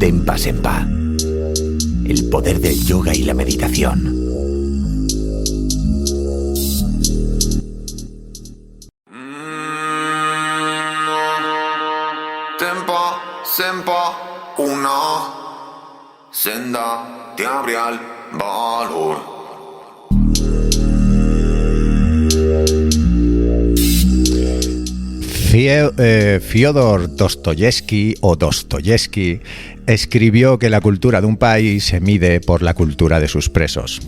Tempa Sempa. El poder del yoga y la meditación. Tempa Sempa, una senda te abre al valor. Fyodor Dostoyevsky o Dostoyevsky escribió que la cultura de un país se mide por la cultura de sus presos.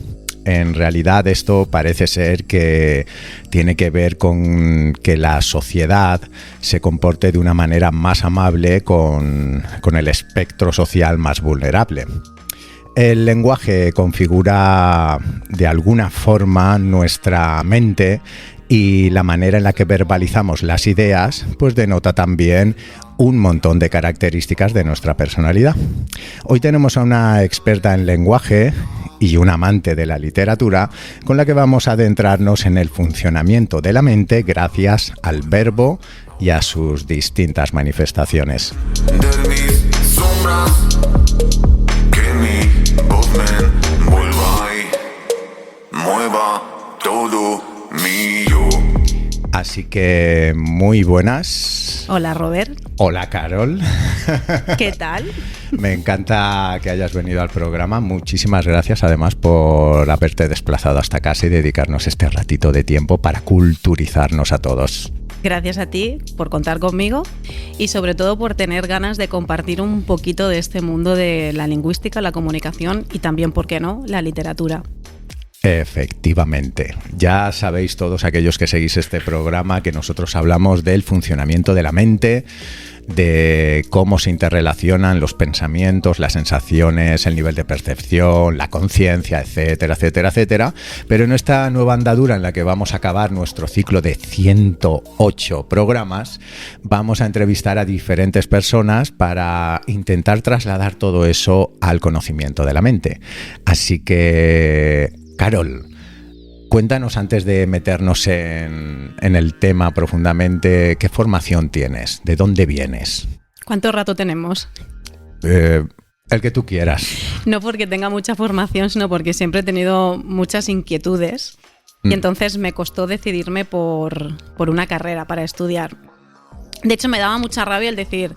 En realidad esto parece ser que tiene que ver con que la sociedad se comporte de una manera más amable con el espectro social más vulnerable. El lenguaje configura de alguna forma nuestra mente y la manera en la que verbalizamos las ideas pues denota también un montón de características de nuestra personalidad. Hoy tenemos a una experta en lenguaje y un amante de la literatura con la que vamos a adentrarnos en el funcionamiento de la mente gracias al verbo y a sus distintas manifestaciones. De mis sombras, que mi voz me envuelva y mueva todo mi yo. Así que muy buenas. Hola, Robert. Hola, Carol. ¿Qué tal? Me encanta que hayas venido al programa. Muchísimas gracias además por haberte desplazado hasta casa y dedicarnos este ratito de tiempo para culturizarnos a todos. Gracias a ti por contar conmigo y sobre todo por tener ganas de compartir un poquito de este mundo de la lingüística, la comunicación y también, ¿por qué no?, la literatura. Efectivamente. Ya sabéis todos aquellos que seguís este programa que nosotros hablamos del funcionamiento de la mente, de cómo se interrelacionan los pensamientos, las sensaciones, el nivel de percepción, la conciencia, etcétera, etcétera, etcétera. Pero en esta nueva andadura en la que vamos a acabar nuestro ciclo de 108 programas, vamos a entrevistar a diferentes personas para intentar trasladar todo eso al conocimiento de la mente. Así que Carol, cuéntanos antes de meternos en el tema profundamente, ¿qué formación tienes? ¿De dónde vienes? ¿Cuánto rato tenemos? El que tú quieras. No porque tenga mucha formación, sino porque siempre he tenido muchas inquietudes y entonces me costó decidirme por una carrera para estudiar. De hecho, me daba mucha rabia el decir...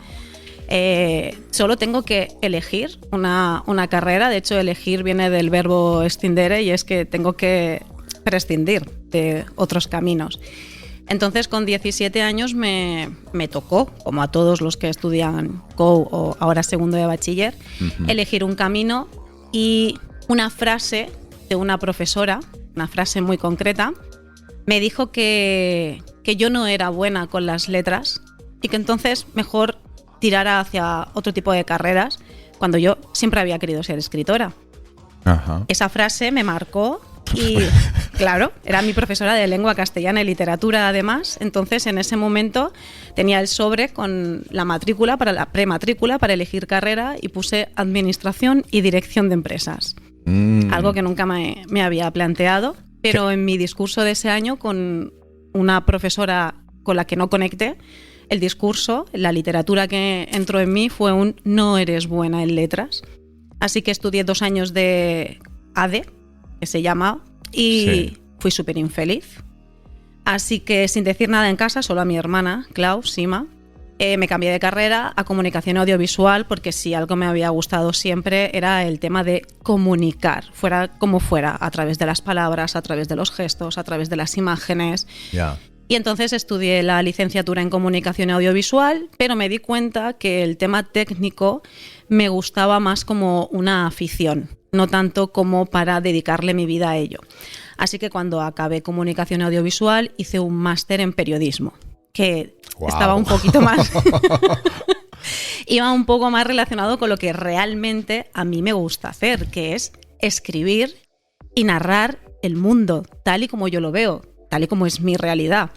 solo tengo que elegir una carrera. De hecho, elegir viene del verbo extindere y es que tengo que prescindir de otros caminos. Entonces, con 17 años me tocó, como a todos los que estudian COU o ahora segundo de bachiller, elegir un camino, y una frase de una profesora, una frase muy concreta, me dijo que yo no era buena con las letras y que entonces mejor tirara hacia otro tipo de carreras, cuando yo siempre había querido ser escritora. Ajá. Esa frase me marcó y, claro, era mi profesora de lengua castellana y literatura además. Entonces, en ese momento tenía el sobre con la matrícula, para la prematrícula, para elegir carrera, y puse administración y dirección de empresas. Algo que nunca me había planteado, pero en mi discurso de ese año, con una profesora con la que no conecté, el discurso, la literatura que entró en mí fue un no eres buena en letras. Así que estudié 2 años de ADE, que se llama, y fui súper infeliz. Así que sin decir nada en casa, solo a mi hermana, Clau, Sima, me cambié de carrera a comunicación audiovisual, porque si algo me había gustado siempre era el tema de comunicar, fuera como fuera, a través de las palabras, a través de los gestos, a través de las imágenes. Yeah. Y entonces estudié la licenciatura en comunicación audiovisual, pero me di cuenta que el tema técnico me gustaba más como una afición, no tanto como para dedicarle mi vida a ello. Así que cuando acabé comunicación audiovisual hice un máster en periodismo, que estaba un poquito más... iba un poco más relacionado con lo que realmente a mí me gusta hacer, que es escribir y narrar el mundo tal y como yo lo veo, tal y como es mi realidad.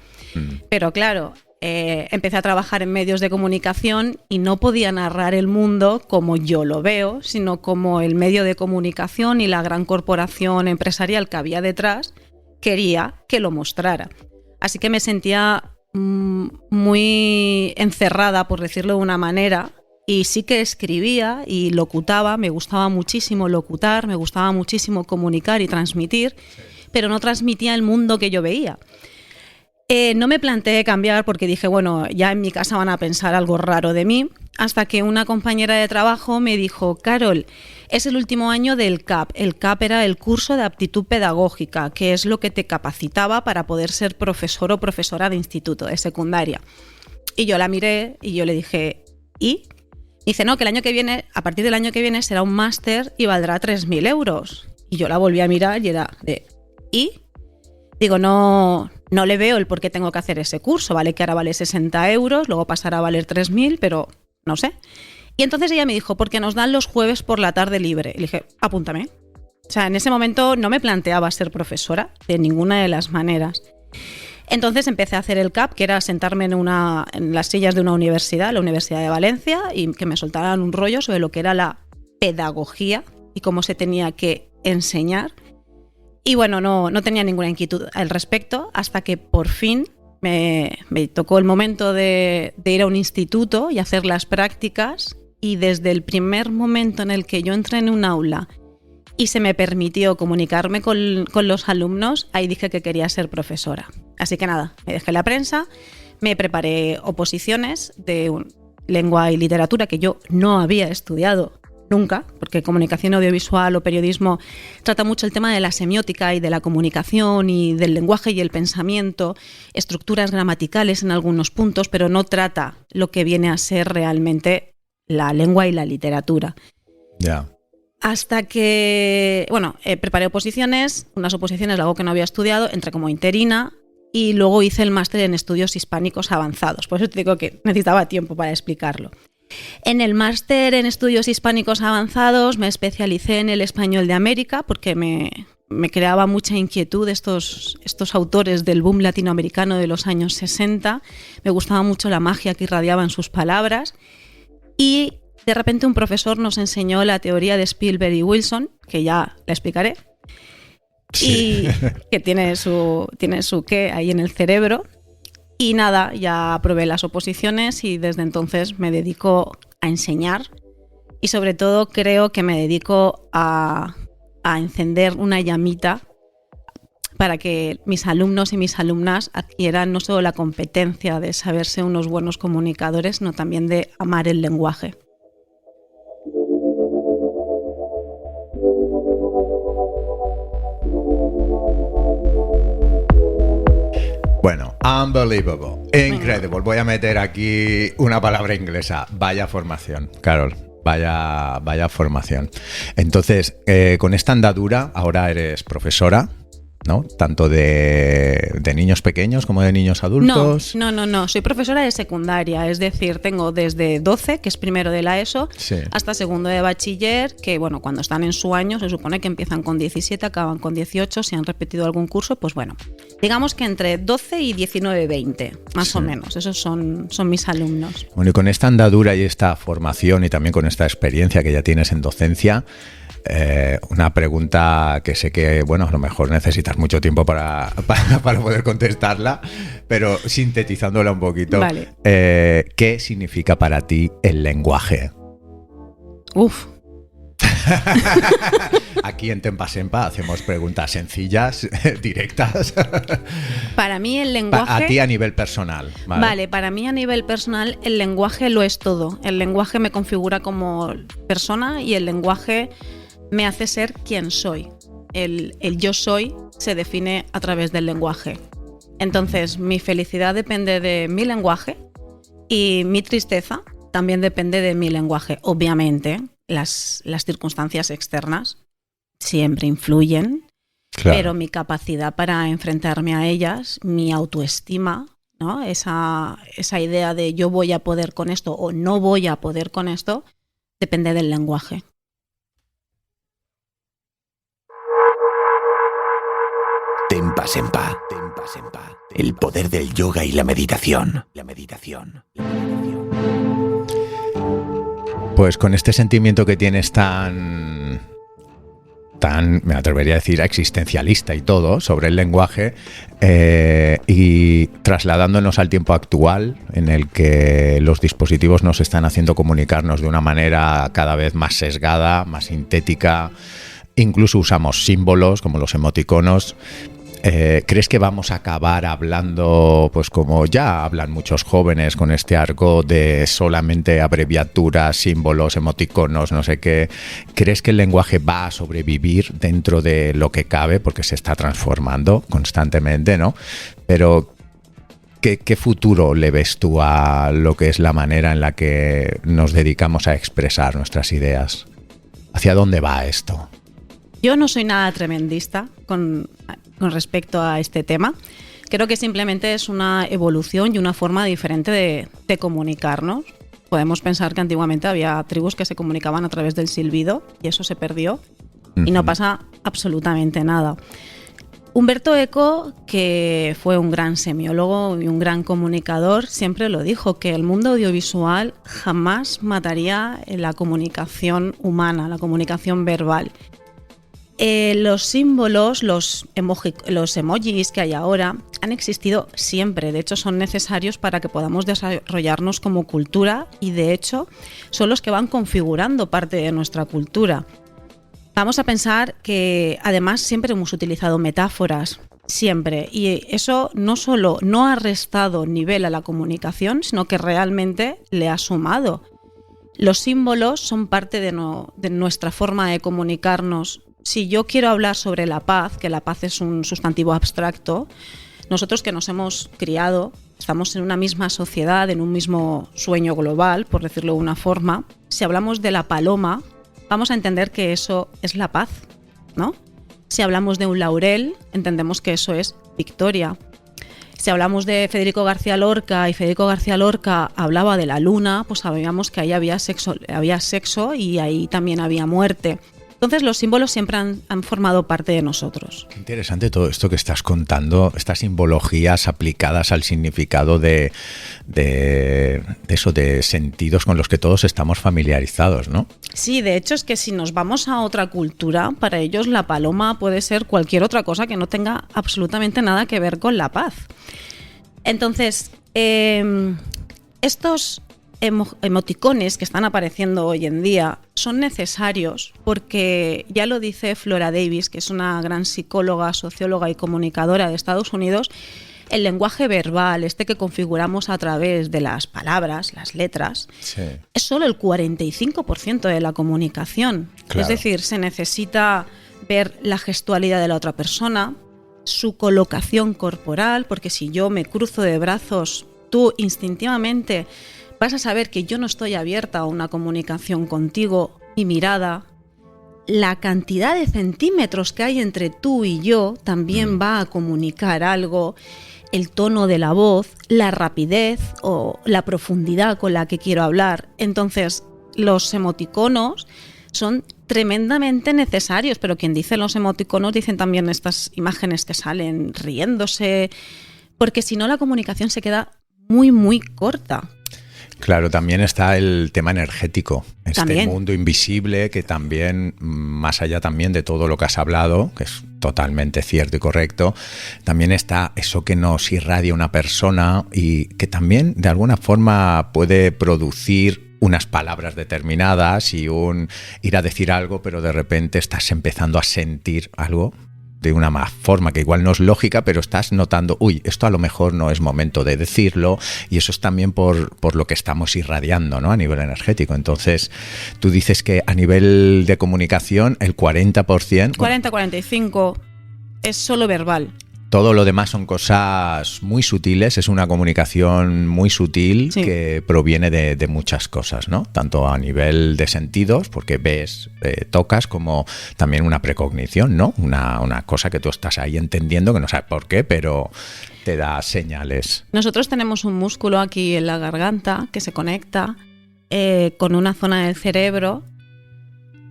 Pero claro, empecé a trabajar en medios de comunicación y no podía narrar el mundo como yo lo veo, sino como el medio de comunicación y la gran corporación empresarial que había detrás quería que lo mostrara. Así que me sentía muy encerrada, por decirlo de una manera, y sí que escribía y locutaba, me gustaba muchísimo locutar, me gustaba muchísimo comunicar y transmitir, pero no transmitía el mundo que yo veía. No me planteé cambiar porque dije, bueno, ya en mi casa van a pensar algo raro de mí, hasta que una compañera de trabajo me dijo, Carol, es el último año del CAP. El CAP era el curso de aptitud pedagógica, que es lo que te capacitaba para poder ser profesor o profesora de instituto, de secundaria. Y yo la miré y yo le dije, ¿y? Y dice, no, que el año que viene, a partir del año que viene será un máster y valdrá 3.000 euros. Y yo la volví a mirar y era de, ¿y? Digo, no le veo el por qué tengo que hacer ese curso, vale que ahora vale 60 euros, luego pasará a valer 3.000, pero no sé. Y entonces ella me dijo, porque nos dan los jueves por la tarde libre. Y le dije, apúntame. O sea, en ese momento no me planteaba ser profesora de ninguna de las maneras. Entonces empecé a hacer el CAP, que era sentarme en las sillas de una universidad, la Universidad de Valencia, y que me soltaran un rollo sobre lo que era la pedagogía y cómo se tenía que enseñar. Y bueno, no tenía ninguna inquietud al respecto hasta que por fin me tocó el momento de ir a un instituto y hacer las prácticas, y desde el primer momento en el que yo entré en un aula y se me permitió comunicarme con los alumnos, ahí dije que quería ser profesora. Así que nada, me dejé la prensa, me preparé oposiciones de lengua y literatura que yo no había estudiado nunca, porque comunicación audiovisual o periodismo trata mucho el tema de la semiótica y de la comunicación y del lenguaje y el pensamiento, estructuras gramaticales en algunos puntos, pero no trata lo que viene a ser realmente la lengua y la literatura. Ya. Hasta que, bueno, preparé oposiciones, unas oposiciones, algo que no había estudiado, entré como interina y luego hice el máster en estudios hispánicos avanzados. Por eso te digo que necesitaba tiempo para explicarlo. En el máster en estudios hispánicos avanzados me especialicé en el español de América porque me creaba mucha inquietud estos autores del boom latinoamericano de los años 60. Me gustaba mucho la magia que irradiaban sus palabras y de repente un profesor nos enseñó la teoría de Spielberg y Wilson, que ya la explicaré, sí. Y que tiene su qué ahí en el cerebro. Y nada, ya aprobé las oposiciones y desde entonces me dedico a enseñar y sobre todo creo que me dedico a encender una llamita para que mis alumnos y mis alumnas adquieran no solo la competencia de saberse unos buenos comunicadores, sino también de amar el lenguaje. Bueno, unbelievable, incredible. Voy a meter aquí una palabra inglesa. Vaya formación, Carol. Vaya formación. Entonces, con esta andadura, ahora eres profesora, ¿no? Tanto de niños pequeños como de niños adultos. No. Soy profesora de secundaria. Es decir, tengo desde 12, que es primero de la ESO, sí, hasta segundo de bachiller, que bueno, cuando están en su año se supone que empiezan con 17, acaban con 18. Si han repetido algún curso, pues bueno, digamos que entre 12 y 19, 20, más sí, o menos. Esos son mis alumnos. Bueno, y con esta andadura y esta formación y también con esta experiencia que ya tienes en docencia, una pregunta que sé que, bueno, a lo mejor necesitas mucho tiempo para poder contestarla, pero sintetizándola un poquito, vale. ¿Qué significa para ti el lenguaje? Uf. Aquí en Tempa Sempa hacemos preguntas sencillas, directas. Para mí el lenguaje... A ti a nivel personal. Vale, para mí a nivel personal el lenguaje lo es todo. El lenguaje me configura como persona y el lenguaje me hace ser quien soy. El yo soy se define a través del lenguaje. Entonces, mi felicidad depende de mi lenguaje y mi tristeza también depende de mi lenguaje. Obviamente, las circunstancias externas siempre influyen, claro, pero mi capacidad para enfrentarme a ellas, mi autoestima, ¿no? Esa idea de yo voy a poder con esto o no voy a poder con esto, depende del lenguaje. Tempa Sempa. El poder del yoga y la meditación. Pues con este sentimiento que tienes tan tan, me atrevería a decir, existencialista y todo sobre el lenguaje, y trasladándonos al tiempo actual en el que los dispositivos nos están haciendo comunicarnos de una manera cada vez más sesgada, más sintética, incluso usamos símbolos como los emoticonos. ¿Crees que vamos a acabar hablando, pues como ya hablan muchos jóvenes con este argot de solamente abreviaturas, símbolos, emoticonos, no sé qué? ¿Crees que el lenguaje va a sobrevivir dentro de lo que cabe? Porque se está transformando constantemente, ¿no? Pero ¿qué futuro le ves tú a lo que es la manera en la que nos dedicamos a expresar nuestras ideas? ¿Hacia dónde va esto? Yo no soy nada tremendista con respecto a este tema. Creo que simplemente es una evolución y una forma diferente de comunicarnos. Podemos pensar que antiguamente había tribus que se comunicaban a través del silbido y eso se perdió y no pasa absolutamente nada. Humberto Eco, que fue un gran semiólogo y un gran comunicador, siempre lo dijo, que el mundo audiovisual jamás mataría la comunicación humana, la comunicación verbal. Los símbolos, los emojis que hay ahora han existido siempre. De hecho, son necesarios para que podamos desarrollarnos como cultura y, de hecho, son los que van configurando parte de nuestra cultura. Vamos a pensar que, además, siempre hemos utilizado metáforas, siempre. Y eso no solo no ha restado nivel a la comunicación, sino que realmente le ha sumado. Los símbolos son parte de nuestra forma de comunicarnos. Si yo quiero hablar sobre la paz, que la paz es un sustantivo abstracto, nosotros que nos hemos criado, estamos en una misma sociedad, en un mismo sueño global, por decirlo de una forma. Si hablamos de la paloma, vamos a entender que eso es la paz, ¿no? Si hablamos de un laurel, entendemos que eso es victoria. Si hablamos de Federico García Lorca y Federico García Lorca hablaba de la luna, pues sabíamos que ahí había sexo y ahí también había muerte. Entonces los símbolos siempre han formado parte de nosotros. Qué interesante todo esto que estás contando, estas simbologías aplicadas al significado de eso, de sentidos con los que todos estamos familiarizados, ¿no? Sí, de hecho es que si nos vamos a otra cultura, para ellos la paloma puede ser cualquier otra cosa que no tenga absolutamente nada que ver con la paz. Entonces, estos emoticones que están apareciendo hoy en día son necesarios porque ya lo dice Flora Davis, que es una gran psicóloga, socióloga y comunicadora de Estados Unidos, el lenguaje verbal, que configuramos a través de las palabras, las letras, sí, es solo el 45% de la comunicación. Claro. Es decir, se necesita ver la gestualidad de la otra persona, su colocación corporal, porque si yo me cruzo de brazos, tú instintivamente vas a saber que yo no estoy abierta a una comunicación contigo, mi mirada. La cantidad de centímetros que hay entre tú y yo también va a comunicar algo. El tono de la voz, la rapidez o la profundidad con la que quiero hablar. Entonces, los emoticonos son tremendamente necesarios, pero quien dice los emoticonos dicen también estas imágenes que salen riéndose, porque si no la comunicación se queda muy, muy corta. Claro, también está el tema energético, ¿También? Mundo invisible que también, más allá también de todo lo que has hablado, que es totalmente cierto y correcto, también está eso que nos irradia una persona y que también de alguna forma puede producir unas palabras determinadas y ir a decir algo, pero de repente estás empezando a sentir algo de una forma que igual no es lógica, pero estás notando, esto a lo mejor no es momento de decirlo, y eso es también por lo que estamos irradiando, ¿no? A nivel energético. Entonces, tú dices que a nivel de comunicación el 40%... 40-45% es solo verbal. Todo lo demás son cosas muy sutiles, es una comunicación muy sutil, sí, que proviene de muchas cosas, ¿no? Tanto a nivel de sentidos, porque ves, tocas, como también una precognición, ¿no? Una cosa que tú estás ahí entendiendo, que no sabes por qué, pero te da señales. Nosotros tenemos un músculo aquí en la garganta que se conecta con una zona del cerebro.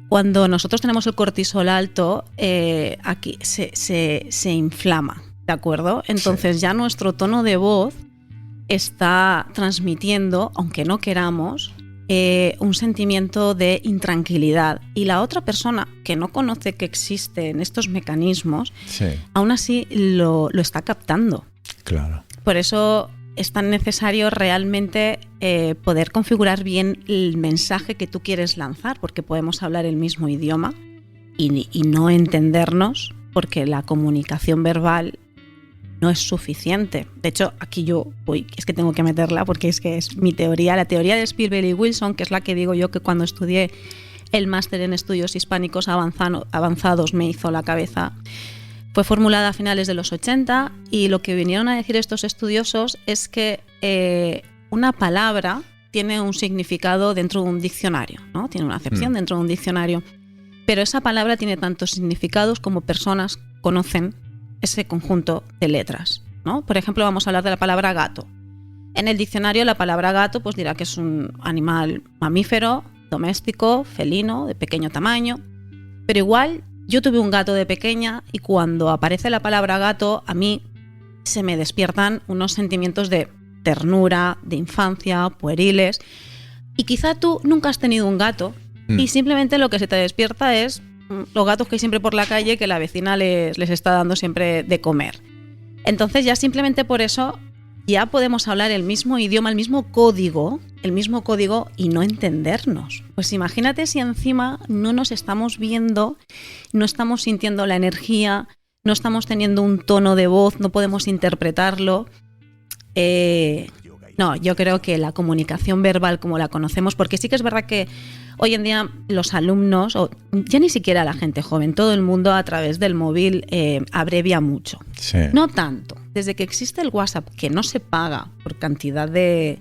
Cuando nosotros tenemos el cortisol alto, aquí se inflama. ¿De acuerdo? Entonces sí, ya nuestro tono de voz está transmitiendo, aunque no queramos, un sentimiento de intranquilidad. Y la otra persona que no conoce que existen estos mecanismos, Sí, aún así lo está captando. claro. Por eso es tan necesario realmente poder configurar bien el mensaje que tú quieres lanzar, porque podemos hablar el mismo idioma y no entendernos, porque la comunicación verbal no es suficiente. De hecho, aquí es que tengo que meterla porque es que es mi teoría, la teoría de Spielberg y Wilson, que es la que digo yo que cuando estudié el máster en estudios hispánicos avanzados me hizo la cabeza. Fue formulada a finales de los 80 y lo que vinieron a decir estos estudiosos es que una palabra tiene un significado dentro de un diccionario, ¿no? Tiene una acepción dentro de un diccionario, pero esa palabra tiene tantos significados como personas conocen ese conjunto de letras, ¿no? Por ejemplo, vamos a hablar de la palabra gato. En el diccionario la palabra gato pues dirá que es un animal mamífero, doméstico, felino, de pequeño tamaño, pero igual yo tuve un gato de pequeña y cuando aparece la palabra gato, a mí se me despiertan unos sentimientos de ternura, de infancia, pueriles. Y quizá tú nunca has tenido un gato y simplemente lo que se te despierta es los gatos que hay siempre por la calle que la vecina les está dando siempre de comer. Entonces ya simplemente por eso ya podemos hablar el mismo idioma, el mismo código y no entendernos. Pues imagínate si encima no nos estamos viendo, no estamos sintiendo la energía, no estamos teniendo un tono de voz, no podemos interpretarlo. No, yo creo que la comunicación verbal como la conocemos, porque sí que es verdad que hoy en día los alumnos, o ya ni siquiera la gente joven, todo el mundo a través del móvil abrevia mucho. Sí. No tanto. Desde que existe el WhatsApp, que no se paga por cantidad de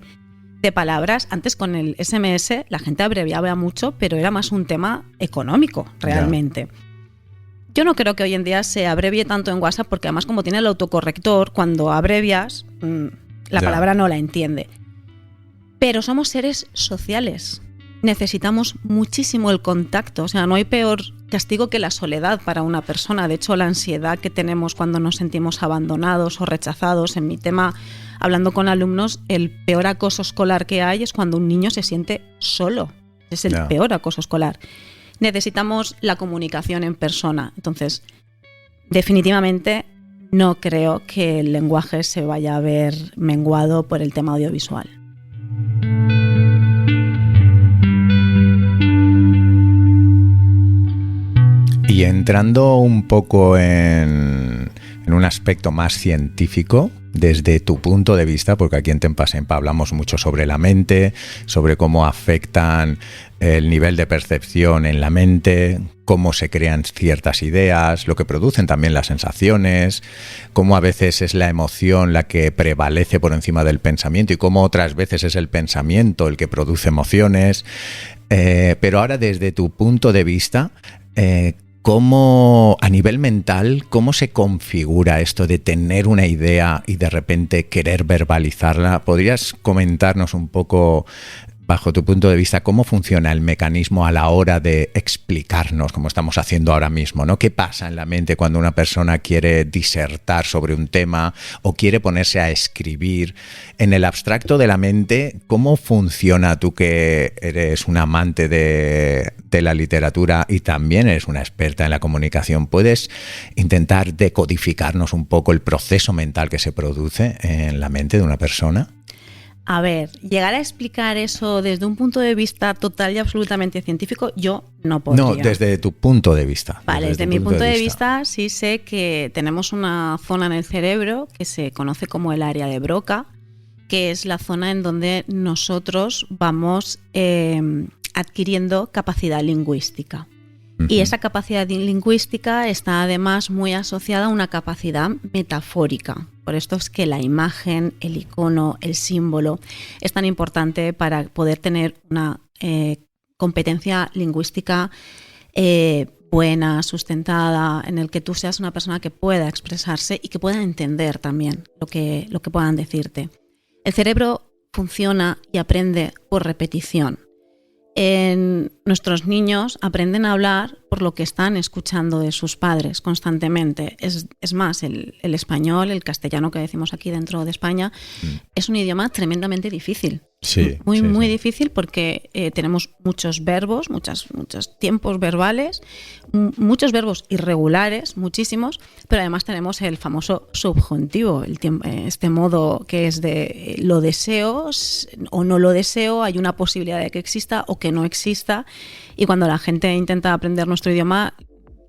palabras, antes con el SMS la gente abreviaba mucho, pero era más un tema económico realmente. Yo no creo que hoy en día se abrevie tanto en WhatsApp, porque además como tiene el autocorrector, cuando abrevias la palabra no la entiende. Pero somos seres sociales. Necesitamos muchísimo el contacto. O sea, no hay peor castigo que la soledad para una persona. De hecho, la ansiedad que tenemos cuando nos sentimos abandonados o rechazados. En mi tema, hablando con alumnos, el peor acoso escolar que hay es cuando un niño se siente solo. Es el peor acoso escolar. Necesitamos la comunicación en persona. Entonces, definitivamente no creo que el lenguaje se vaya a ver menguado por el tema audiovisual. Y entrando un poco en un aspecto más científico, desde tu punto de vista, porque aquí en Tempa Sempa hablamos mucho sobre la mente, sobre cómo afectan el nivel de percepción en la mente, cómo se crean ciertas ideas, lo que producen también las sensaciones, cómo a veces es la emoción la que prevalece por encima del pensamiento y cómo otras veces es el pensamiento el que produce emociones. Pero ahora desde tu punto de vista, ¿cómo, a nivel mental, cómo se configura esto de tener una idea y de repente querer verbalizarla? ¿Podrías comentarnos un poco, bajo tu punto de vista, cómo funciona el mecanismo a la hora de explicarnos, como estamos haciendo ahora mismo, ¿no? ¿Qué pasa en la mente cuando una persona quiere disertar sobre un tema o quiere ponerse a escribir? En el abstracto de la mente, ¿cómo funciona, tú que eres un amante de la literatura y también eres una experta en la comunicación? ¿Puedes intentar decodificarnos un poco el proceso mental que se produce en la mente de una persona? A ver, llegar a explicar eso desde un punto de vista total y absolutamente científico, yo no podría. No, desde tu punto de vista. Vale, desde mi punto de vista sí sé que tenemos una zona en el cerebro que se conoce como el área de Broca, que es la zona en donde nosotros vamos adquiriendo capacidad lingüística. Y esa capacidad lingüística está además muy asociada a una capacidad metafórica. Por esto es que la imagen, el icono, el símbolo es tan importante para poder tener una competencia lingüística buena, sustentada, en el que tú seas una persona que pueda expresarse y que pueda entender también lo que puedan decirte. El cerebro funciona y aprende por repetición. Nuestros niños aprenden a hablar por lo que están escuchando de sus padres constantemente. Es más, el español, el castellano que decimos aquí dentro de España, es un idioma tremendamente difícil. Sí, muy, sí, muy sí. difícil porque tenemos muchos verbos, muchos tiempos verbales, muchos verbos irregulares, muchísimos, pero además tenemos el famoso subjuntivo, este modo que es de lo deseo o no lo deseo, hay una posibilidad de que exista o que no exista, y cuando la gente intenta aprender nuestro idioma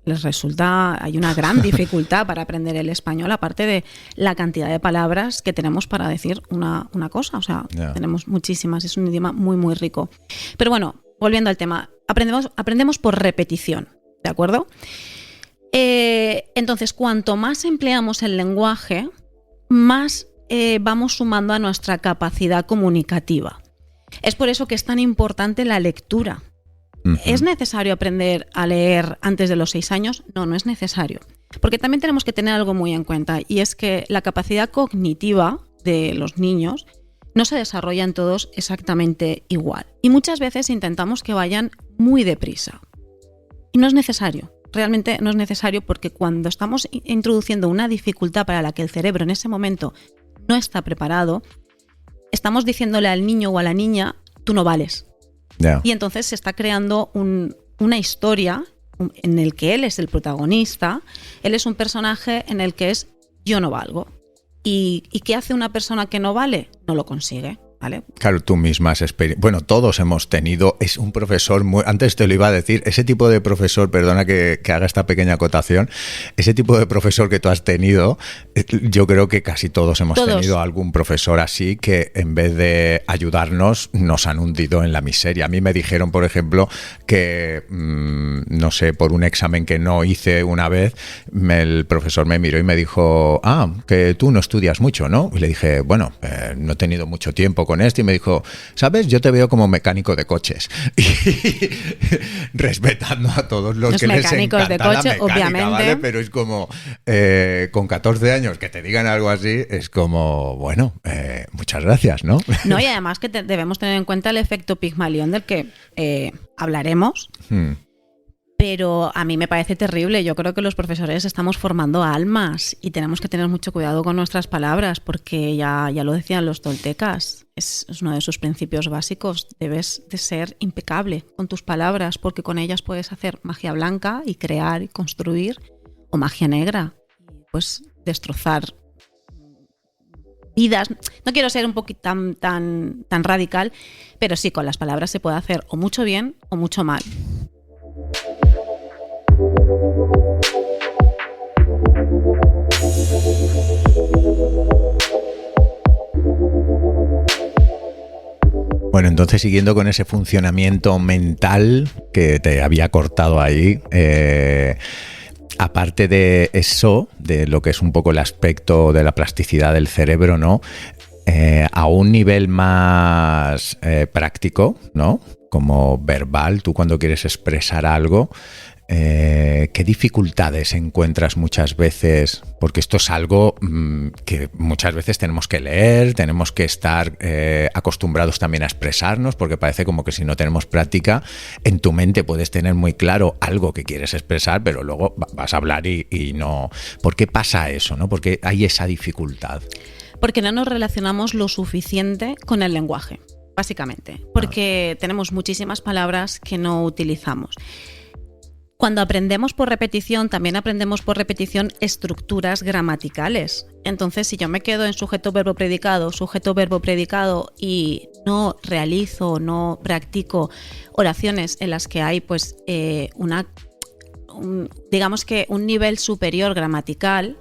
hay una gran dificultad para aprender el español, aparte de la cantidad de palabras que tenemos para decir una cosa. O sea, tenemos muchísimas, es un idioma muy, muy rico. Pero bueno, volviendo al tema, aprendemos por repetición, ¿de acuerdo? Entonces, cuanto más empleamos el lenguaje, más vamos sumando a nuestra capacidad comunicativa. Es por eso que es tan importante la lectura. ¿Es necesario aprender a leer antes de los 6 años? No, no es necesario. Porque también tenemos que tener algo muy en cuenta, y es que la capacidad cognitiva de los niños no se desarrolla en todos exactamente igual. Y muchas veces intentamos que vayan muy deprisa. Y no es necesario. Realmente no es necesario, porque cuando estamos introduciendo una dificultad para la que el cerebro en ese momento no está preparado, estamos diciéndole al niño o a la niña, tú no vales. Yeah. Y entonces se está creando una historia en el que él es el protagonista, él es un personaje en el que es yo no valgo. ¿Y qué hace una persona que no vale? No lo consigue. ¿Vale? Claro, tú misma has experienciado. Bueno, todos hemos tenido. Es un profesor muy. Antes te lo iba a decir. Ese tipo de profesor, perdona que haga esta pequeña acotación. Ese tipo de profesor que tú has tenido, yo creo que casi todos hemos tenido algún profesor así que en vez de ayudarnos nos han hundido en la miseria. A mí me dijeron, por ejemplo, que no sé, por un examen que no hice una vez, el profesor me miró y me dijo, que tú no estudias mucho, ¿no? Y le dije, bueno, no he tenido mucho tiempo con esto, y me dijo, ¿sabes? Yo te veo como mecánico de coches. Y respetando a todos los que les encanta de coche, la mecánica, obviamente. ¿Vale? Pero es como, con 14 años que te digan algo así, es como, bueno, muchas gracias, ¿no? No, y además que debemos tener en cuenta el efecto Pigmalión del que hablaremos. Pero a mí me parece terrible. Yo creo que los profesores estamos formando almas y tenemos que tener mucho cuidado con nuestras palabras, porque ya lo decían los toltecas, es uno de sus principios básicos. Debes de ser impecable con tus palabras, porque con ellas puedes hacer magia blanca y crear y construir, o magia negra, pues destrozar vidas. No quiero ser un poquito tan radical, pero sí, con las palabras se puede hacer o mucho bien o mucho mal. Bueno, entonces siguiendo con ese funcionamiento mental que te había cortado ahí, aparte de eso, de lo que es un poco el aspecto de la plasticidad del cerebro, ¿no? A un nivel más práctico, ¿no? Como verbal, tú cuando quieres expresar algo, ¿qué dificultades encuentras muchas veces? Porque esto es algo que muchas veces tenemos que leer, tenemos que estar acostumbrados también a expresarnos, porque parece como que si no tenemos práctica, en tu mente puedes tener muy claro algo que quieres expresar, pero luego vas a hablar y no. ¿Por qué pasa eso, no? ¿Por qué hay esa dificultad? Porque no nos relacionamos lo suficiente con el lenguaje, básicamente. Porque tenemos muchísimas palabras que no utilizamos. Cuando aprendemos por repetición, también aprendemos por repetición estructuras gramaticales. Entonces, si yo me quedo en sujeto, verbo, predicado y no realizo, no practico oraciones en las que hay pues digamos que un nivel superior gramatical,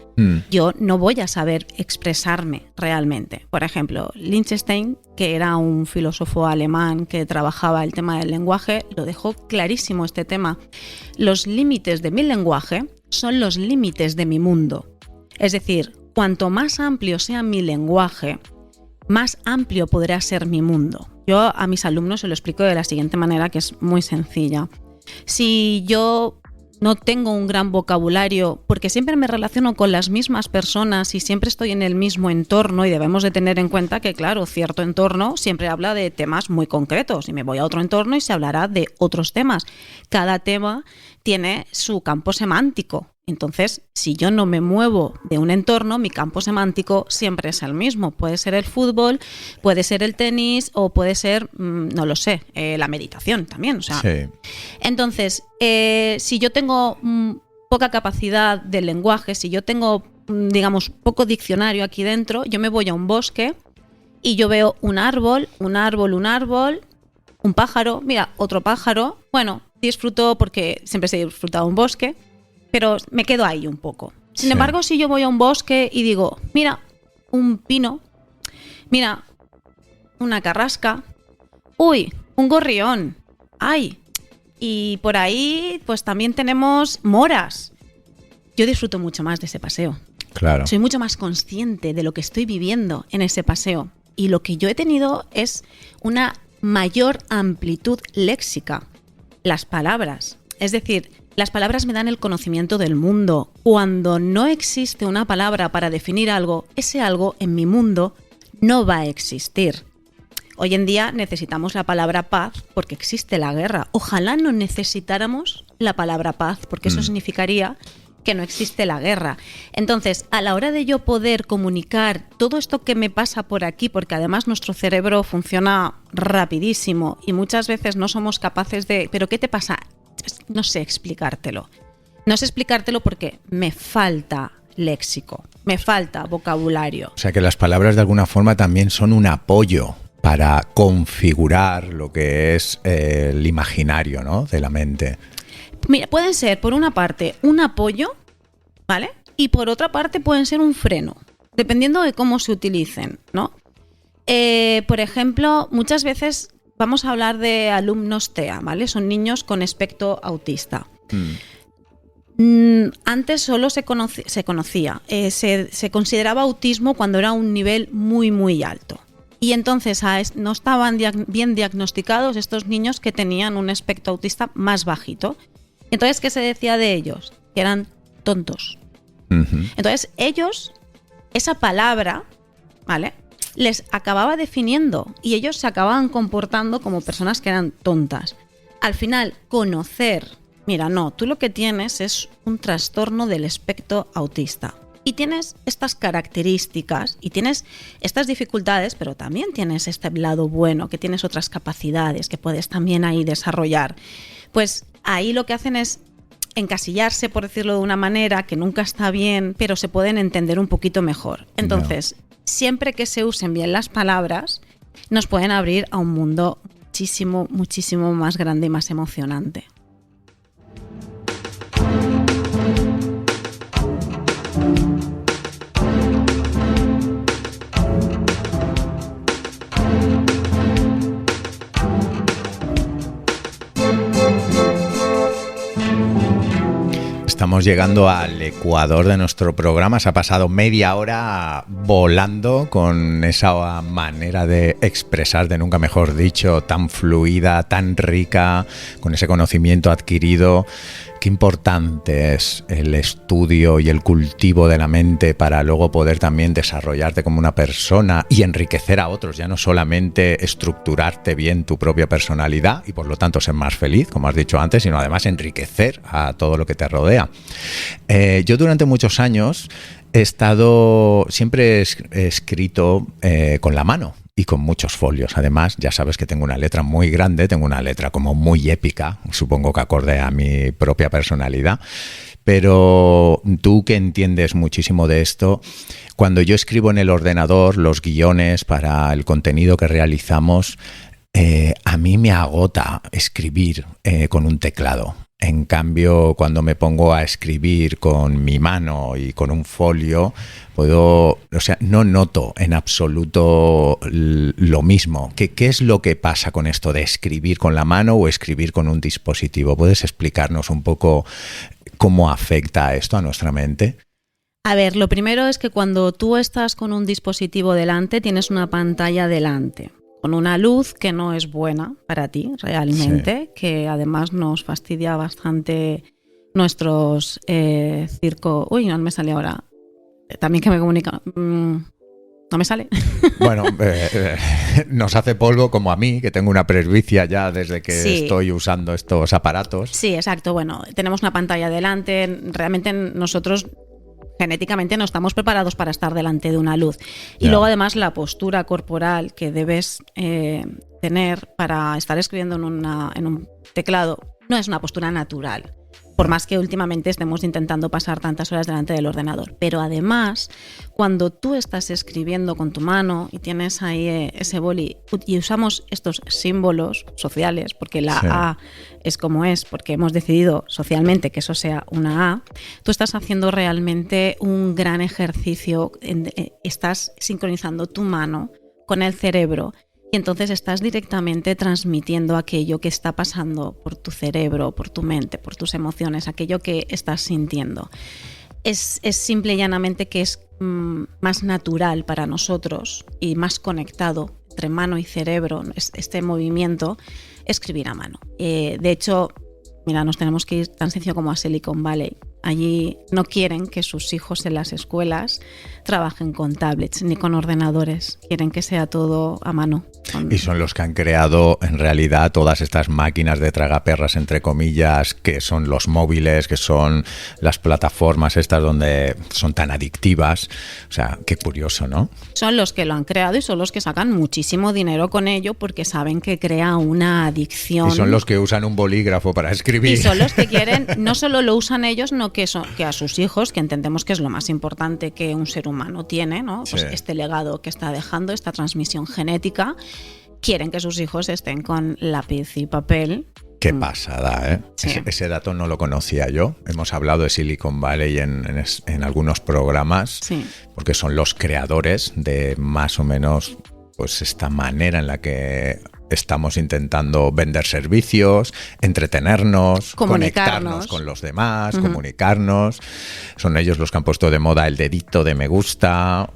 yo no voy a saber expresarme realmente. Por ejemplo, Lichtenstein, que era un filósofo alemán que trabajaba el tema del lenguaje, lo dejó clarísimo este tema. Los límites de mi lenguaje son los límites de mi mundo. Es decir, cuanto más amplio sea mi lenguaje, más amplio podrá ser mi mundo. Yo a mis alumnos se lo explico de la siguiente manera, que es muy sencilla. Si yo no tengo un gran vocabulario, porque siempre me relaciono con las mismas personas y siempre estoy en el mismo entorno, y debemos de tener en cuenta que, claro, cierto entorno siempre habla de temas muy concretos, y me voy a otro entorno y se hablará de otros temas. Cada tema tiene su campo semántico, Entonces, si yo no me muevo de un entorno, mi campo semántico siempre es el mismo. Puede ser el fútbol, puede ser el tenis o puede ser, no lo sé, la meditación también. O sea. Sí. Entonces, si yo tengo poca capacidad del lenguaje, si yo tengo, digamos, poco diccionario aquí dentro, yo me voy a un bosque y yo veo un árbol, un pájaro, mira, otro pájaro. Bueno, disfruto porque siempre se ha disfrutado un bosque, pero me quedo ahí un poco. Sin embargo, si yo voy a un bosque y digo, mira, un pino, mira, una carrasca, uy, un gorrión, ay, y por ahí pues también tenemos moras. Yo disfruto mucho más de ese paseo. Claro. Soy mucho más consciente de lo que estoy viviendo en ese paseo. Y lo que yo he tenido es una mayor amplitud léxica. Las palabras. Es decir, las palabras me dan el conocimiento del mundo. Cuando no existe una palabra para definir algo, ese algo en mi mundo no va a existir. Hoy en día necesitamos la palabra paz porque existe la guerra. Ojalá no necesitáramos la palabra paz porque eso significaría que no existe la guerra. Entonces, a la hora de yo poder comunicar todo esto que me pasa por aquí, porque además nuestro cerebro funciona rapidísimo y muchas veces no somos capaces de... ¿Pero qué te pasa? No sé explicártelo. No sé explicártelo porque me falta léxico, me falta vocabulario. O sea que las palabras de alguna forma también son un apoyo para configurar lo que es el imaginario, ¿no?, de la mente. Mira, pueden ser, por una parte, un apoyo, ¿vale? Y por otra parte pueden ser un freno, dependiendo de cómo se utilicen, ¿no? Por ejemplo, muchas veces vamos a hablar de alumnos TEA, ¿vale? Son niños con espectro autista. Antes solo se conocía, se consideraba autismo cuando era un nivel muy, muy alto. Y entonces no estaban bien diagnosticados estos niños que tenían un espectro autista más bajito. Entonces, ¿qué se decía de ellos? Que eran tontos. Entonces, ellos, esa palabra, ¿vale?, les acababa definiendo y ellos se acababan comportando como personas que eran tontas. Al final, conocer, mira, no, tú lo que tienes es un trastorno del espectro autista. Y tienes estas características y tienes estas dificultades, pero también tienes este lado bueno, que tienes otras capacidades que puedes también ahí desarrollar. Pues ahí lo que hacen es encasillarse, por decirlo de una manera, que nunca está bien, pero se pueden entender un poquito mejor. Entonces, siempre que se usen bien las palabras, nos pueden abrir a un mundo muchísimo, muchísimo más grande y más emocionante. Estamos llegando al ecuador de nuestro programa. Se ha pasado media hora volando con esa manera de expresar, de nunca mejor dicho, tan fluida, tan rica, con ese conocimiento adquirido. Qué importante es el estudio y el cultivo de la mente para luego poder también desarrollarte como una persona y enriquecer a otros, ya no solamente estructurarte bien tu propia personalidad y por lo tanto ser más feliz, como has dicho antes, sino además enriquecer a todo lo que te rodea. Yo durante muchos años siempre he escrito con la mano y con muchos folios. Además, ya sabes que tengo una letra muy grande, tengo una letra como muy épica, supongo que acorde a mi propia personalidad. Pero tú, que entiendes muchísimo de esto, cuando yo escribo en el ordenador los guiones para el contenido que realizamos, a mí me agota escribir con un teclado. En cambio, cuando me pongo a escribir con mi mano y con un folio, no noto en absoluto lo mismo. ¿Qué es lo que pasa con esto de escribir con la mano o escribir con un dispositivo? ¿Puedes explicarnos un poco cómo afecta esto a nuestra mente? A ver, lo primero es que cuando tú estás con un dispositivo delante, tienes una pantalla delante, con una luz que no es buena para ti realmente, sí, que además nos fastidia bastante nuestros circo... Uy, no me sale ahora. También que me comunica... no me sale. Bueno, nos hace polvo como a mí, que tengo una presbicia ya desde que Sí. estoy usando estos aparatos. Sí, exacto. Bueno, tenemos una pantalla delante. Realmente nosotros genéticamente no estamos preparados para estar delante de una luz. Y Ya. luego además la postura corporal que debes tener para estar escribiendo en un teclado no es una postura natural. Por más que últimamente estemos intentando pasar tantas horas delante del ordenador. Pero además, cuando tú estás escribiendo con tu mano y tienes ahí ese boli y usamos estos símbolos sociales, porque la Sí. A es como es, porque hemos decidido socialmente que eso sea una A, tú estás haciendo realmente un gran ejercicio, estás sincronizando tu mano con el cerebro. Y entonces estás directamente transmitiendo aquello que está pasando por tu cerebro, por tu mente, por tus emociones, aquello que estás sintiendo. Es simple y llanamente que es más natural para nosotros y más conectado entre mano y cerebro, este movimiento, escribir a mano. De hecho, mira, nos tenemos que ir tan sencillo como a Silicon Valley. Allí no quieren que sus hijos en las escuelas trabajen con tablets ni con ordenadores. Quieren que sea todo a mano. Y son los que han creado en realidad todas estas máquinas de tragaperras, entre comillas, que son los móviles, que son las plataformas estas donde son tan adictivas. O sea, qué curioso, ¿no? Son los que lo han creado y son los que sacan muchísimo dinero con ello porque saben que crea una adicción. Y son los que usan un bolígrafo para escribir. Y son los que quieren, no solo lo usan ellos, no que a sus hijos, que entendemos que es lo más importante que un ser humano tiene, ¿no? Pues Sí. este legado que está dejando, esta transmisión genética, quieren que sus hijos estén con lápiz y papel. Qué pasada, ¿eh? Sí. Ese dato no lo conocía yo. Hemos hablado de Silicon Valley en algunos programas, Sí. porque son los creadores de más o menos pues esta manera en la que estamos intentando vender servicios, entretenernos, conectarnos con los demás, comunicarnos. Son ellos los que han puesto de moda el dedito de me gusta.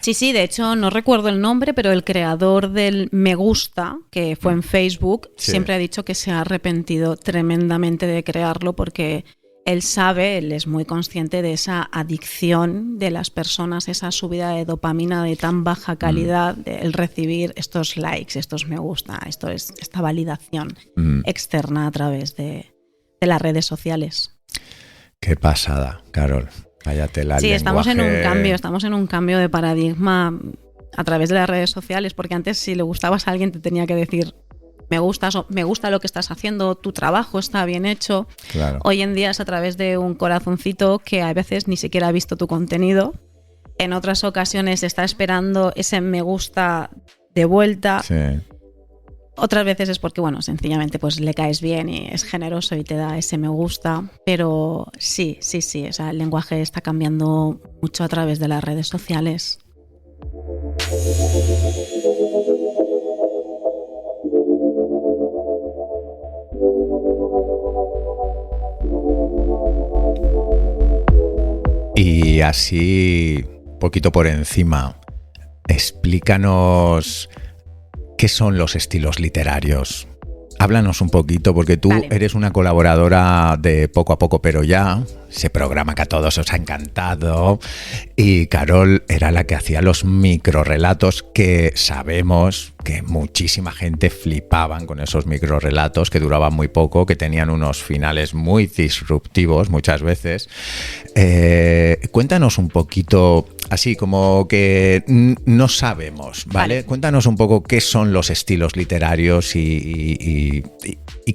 Sí, de hecho no recuerdo el nombre, pero el creador del me gusta, que fue en Facebook, Sí. siempre ha dicho que se ha arrepentido tremendamente de crearlo porque él sabe, él es muy consciente de esa adicción de las personas, esa subida de dopamina de tan baja calidad, de el recibir estos likes, estos me gusta, esta validación externa a través de las redes sociales. Qué pasada, Carol. Cállate Sí, estamos en un cambio de paradigma a través de las redes sociales, porque antes si le gustabas a alguien te tenía que decir me gusta lo que estás haciendo, tu trabajo está bien hecho. Claro. Hoy en día es a través de un corazoncito que a veces ni siquiera ha visto tu contenido. En otras ocasiones está esperando ese me gusta de vuelta. Sí. Otras veces es porque, bueno, sencillamente pues le caes bien y es generoso y te da ese me gusta. Pero sí, o sea, el lenguaje está cambiando mucho a través de las redes sociales. Y así, poquito por encima, explícanos qué son los estilos literarios. Háblanos un poquito, porque tú Vale. eres una colaboradora de Poco a Poco, pero ya, ese programa que a todos os ha encantado. Y Carol era la que hacía los microrrelatos, que sabemos que muchísima gente flipaban con esos microrrelatos, que duraban muy poco, que tenían unos finales muy disruptivos muchas veces. Cuéntanos un poquito, así como que no sabemos, ¿vale? Cuéntanos un poco qué son los estilos literarios y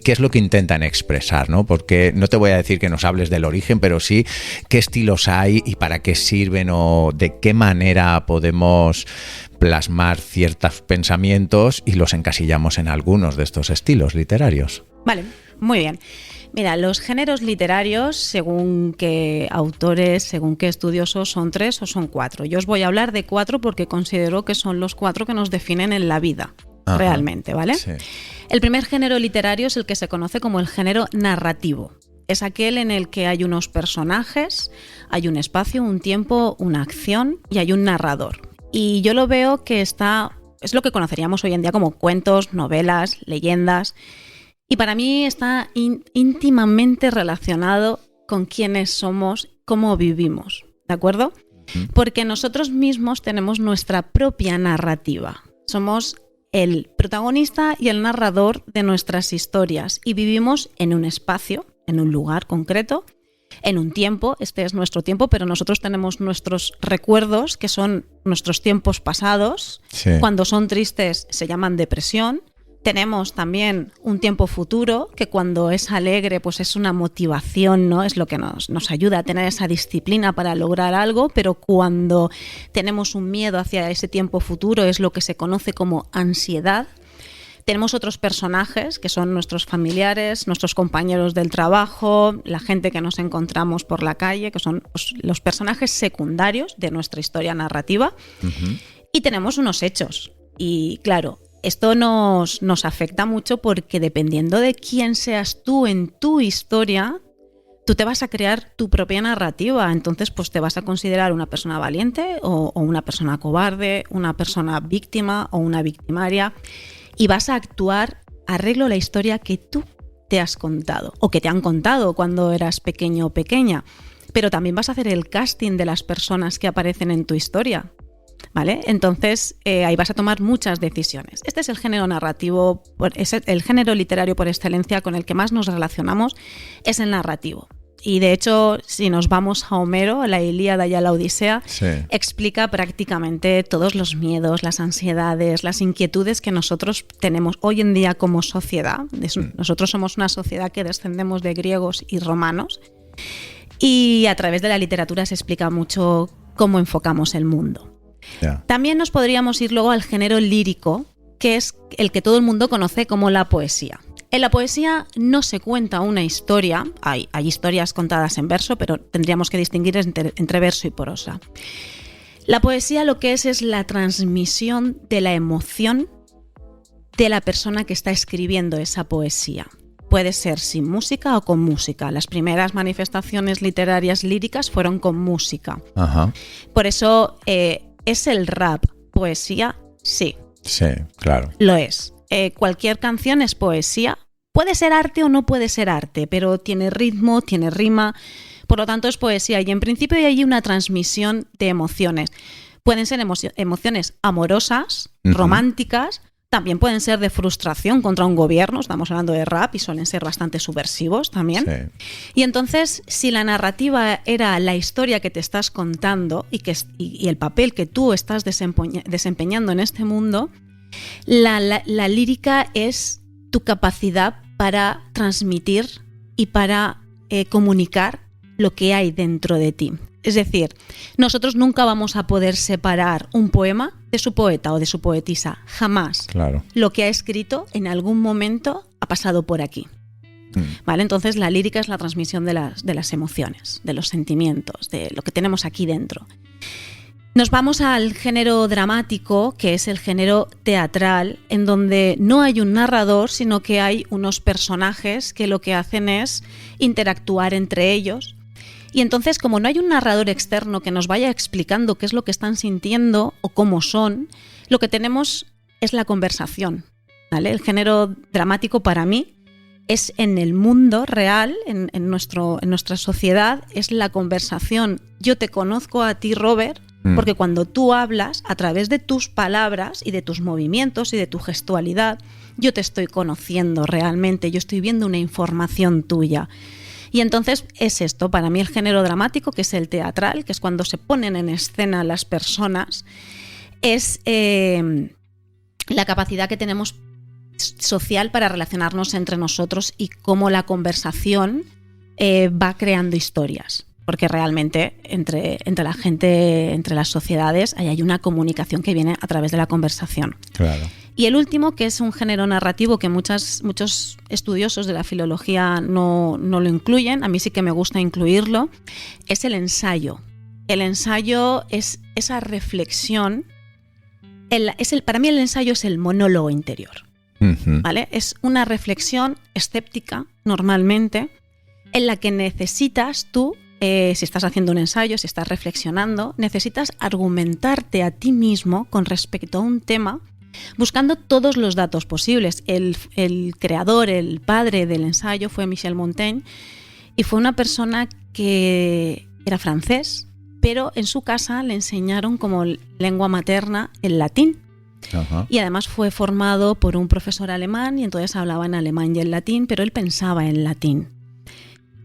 qué es lo que intentan expresar, ¿no? Porque no te voy a decir que nos hables del origen, pero sí qué estilos hay y para qué sirven o de qué manera podemos plasmar ciertos pensamientos y los encasillamos en algunos de estos estilos literarios. Vale, muy bien. Mira, los géneros literarios, según qué autores, según qué estudiosos, son 3 o son 4. Yo os voy a hablar de 4 porque considero que son los 4 que nos definen en la vida, Ajá. realmente, ¿vale? Sí. El primer género literario es el que se conoce como el género narrativo. Es aquel en el que hay unos personajes, hay un espacio, un tiempo, una acción y hay un narrador. Y yo lo veo que es lo que conoceríamos hoy en día como cuentos, novelas, leyendas. Y para mí está íntimamente relacionado con quiénes somos, cómo vivimos, ¿de acuerdo? Porque nosotros mismos tenemos nuestra propia narrativa. Somos el protagonista y el narrador de nuestras historias y vivimos en un espacio, en un lugar concreto, en un tiempo. Este es nuestro tiempo, pero nosotros tenemos nuestros recuerdos, que son nuestros tiempos pasados. Sí. Cuando son tristes se llaman depresión. Tenemos también un tiempo futuro, que cuando es alegre pues es una motivación, ¿no? Es lo que nos ayuda a tener esa disciplina para lograr algo, pero cuando tenemos un miedo hacia ese tiempo futuro es lo que se conoce como ansiedad. Tenemos otros personajes que son nuestros familiares, nuestros compañeros del trabajo, la gente que nos encontramos por la calle, que son pues, los personajes secundarios de nuestra historia narrativa. Y tenemos unos hechos. Y claro, esto nos afecta mucho porque dependiendo de quién seas tú en tu historia, tú te vas a crear tu propia narrativa. Entonces, pues te vas a considerar una persona valiente o una persona cobarde, una persona víctima o una victimaria. Y vas a actuar arreglo la historia que tú te has contado o que te han contado cuando eras pequeño o pequeña. Pero también vas a hacer el casting de las personas que aparecen en tu historia, ¿vale? Entonces ahí vas a tomar muchas decisiones. Este es el género narrativo, es el género literario por excelencia con el que más nos relacionamos, es el narrativo. Y de hecho, si nos vamos a Homero, a la Ilíada y a la Odisea, Sí. explica prácticamente todos los miedos, las ansiedades, las inquietudes que nosotros tenemos hoy en día como sociedad. Nosotros somos una sociedad que descendemos de griegos y romanos y a través de la literatura se explica mucho cómo enfocamos el mundo. Ya. También nos podríamos ir luego al género lírico, que es el que todo el mundo conoce como la poesía. En la poesía no se cuenta una historia, hay historias contadas en verso, pero tendríamos que distinguir entre verso y prosa. La poesía lo que es la transmisión de la emoción de la persona que está escribiendo esa poesía. Puede ser sin música o con música. Las primeras manifestaciones literarias líricas fueron con música. Ajá. Por eso, ¿es el rap poesía? Sí, Sí, claro. lo es. Cualquier canción es poesía. Puede ser arte o no puede ser arte, pero tiene ritmo, tiene rima, por lo tanto es poesía. Y en principio hay allí una transmisión de emociones. Pueden ser emociones amorosas, románticas, también pueden ser de frustración contra un gobierno, estamos hablando de rap y suelen ser bastante subversivos también. Sí. Y entonces, si la narrativa era la historia que te estás contando y el papel que tú estás desempeñando en este mundo, la lírica es tu capacidad para transmitir y para comunicar lo que hay dentro de ti. Es decir, nosotros nunca vamos a poder separar un poema de su poeta o de su poetisa, jamás. Claro. Lo que ha escrito en algún momento ha pasado por aquí. ¿Vale? Entonces la lírica es la transmisión de las emociones, de los sentimientos, de lo que tenemos aquí dentro. Nos vamos al género dramático, que es el género teatral, en donde no hay un narrador, sino que hay unos personajes que lo que hacen es interactuar entre ellos. Y entonces, como no hay un narrador externo que nos vaya explicando qué es lo que están sintiendo o cómo son, lo que tenemos es la conversación, ¿vale? El género dramático para mí es en el mundo real, en nuestra sociedad, es la conversación. Yo te conozco a ti, Robert, porque cuando tú hablas, a través de tus palabras y de tus movimientos y de tu gestualidad, yo te estoy conociendo realmente, yo estoy viendo una información tuya. Y entonces es esto, para mí el género dramático, que es el teatral, que es cuando se ponen en escena las personas, es la capacidad que tenemos social para relacionarnos entre nosotros y cómo la conversación va creando historias. Porque realmente entre la gente, entre las sociedades, hay una comunicación que viene a través de la conversación. Claro. Y el último, que es un género narrativo que muchos estudiosos de la filología no lo incluyen, a mí sí que me gusta incluirlo, es el ensayo. El ensayo es esa reflexión, para mí el ensayo es el monólogo interior, ¿vale? Es una reflexión escéptica, normalmente, en la que necesitas tú, si estás haciendo un ensayo, si estás reflexionando, necesitas argumentarte a ti mismo con respecto a un tema, buscando todos los datos posibles. El creador, el padre del ensayo fue Michel Montaigne y fue una persona que era francés, pero en su casa le enseñaron como lengua materna el latín. Ajá. Y además fue formado por un profesor alemán y entonces hablaba en alemán y en latín, pero él pensaba en latín.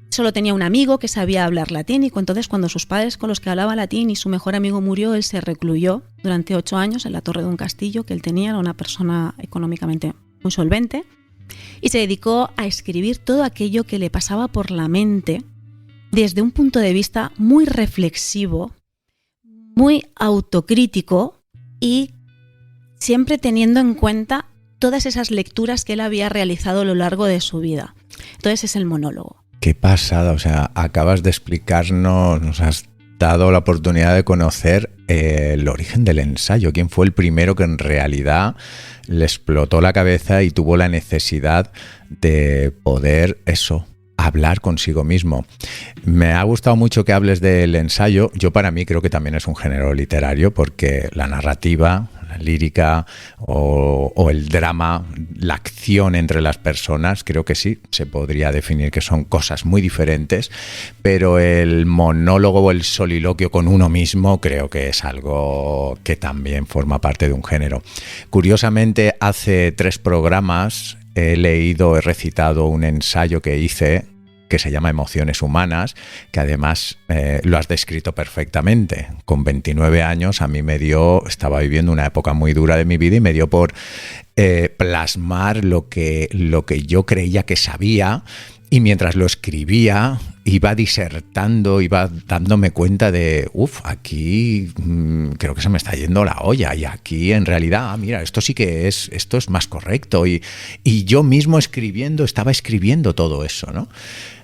Solo tenía un amigo que sabía hablar latín y entonces cuando sus padres con los que hablaba latín y su mejor amigo murió, él se recluyó durante 8 años en la torre de un castillo que él tenía, era una persona económicamente muy solvente, y se dedicó a escribir todo aquello que le pasaba por la mente desde un punto de vista muy reflexivo, muy autocrítico y siempre teniendo en cuenta todas esas lecturas que él había realizado a lo largo de su vida. Entonces es el monólogo. Qué pasada, o sea, acabas de explicarnos, nos has dado la oportunidad de conocer el origen del ensayo, quién fue el primero que en realidad le explotó la cabeza y tuvo la necesidad de poder hablar consigo mismo. Me ha gustado mucho que hables del ensayo. Yo para mí creo que también es un género literario porque la narrativa, la lírica o el drama, la acción entre las personas, creo que sí, se podría definir que son cosas muy diferentes, pero el monólogo o el soliloquio con uno mismo creo que es algo que también forma parte de un género. Curiosamente, hace 3 programas he recitado un ensayo que hice que se llama Emociones Humanas, que además lo has descrito perfectamente. Con 29 años a mí estaba viviendo una época muy dura de mi vida y me dio por plasmar lo que yo creía que sabía, y mientras lo escribía iba disertando, iba dándome cuenta de, aquí creo que se me está yendo la olla, y aquí en realidad, mira, esto es más correcto, y yo mismo estaba escribiendo todo eso, ¿no?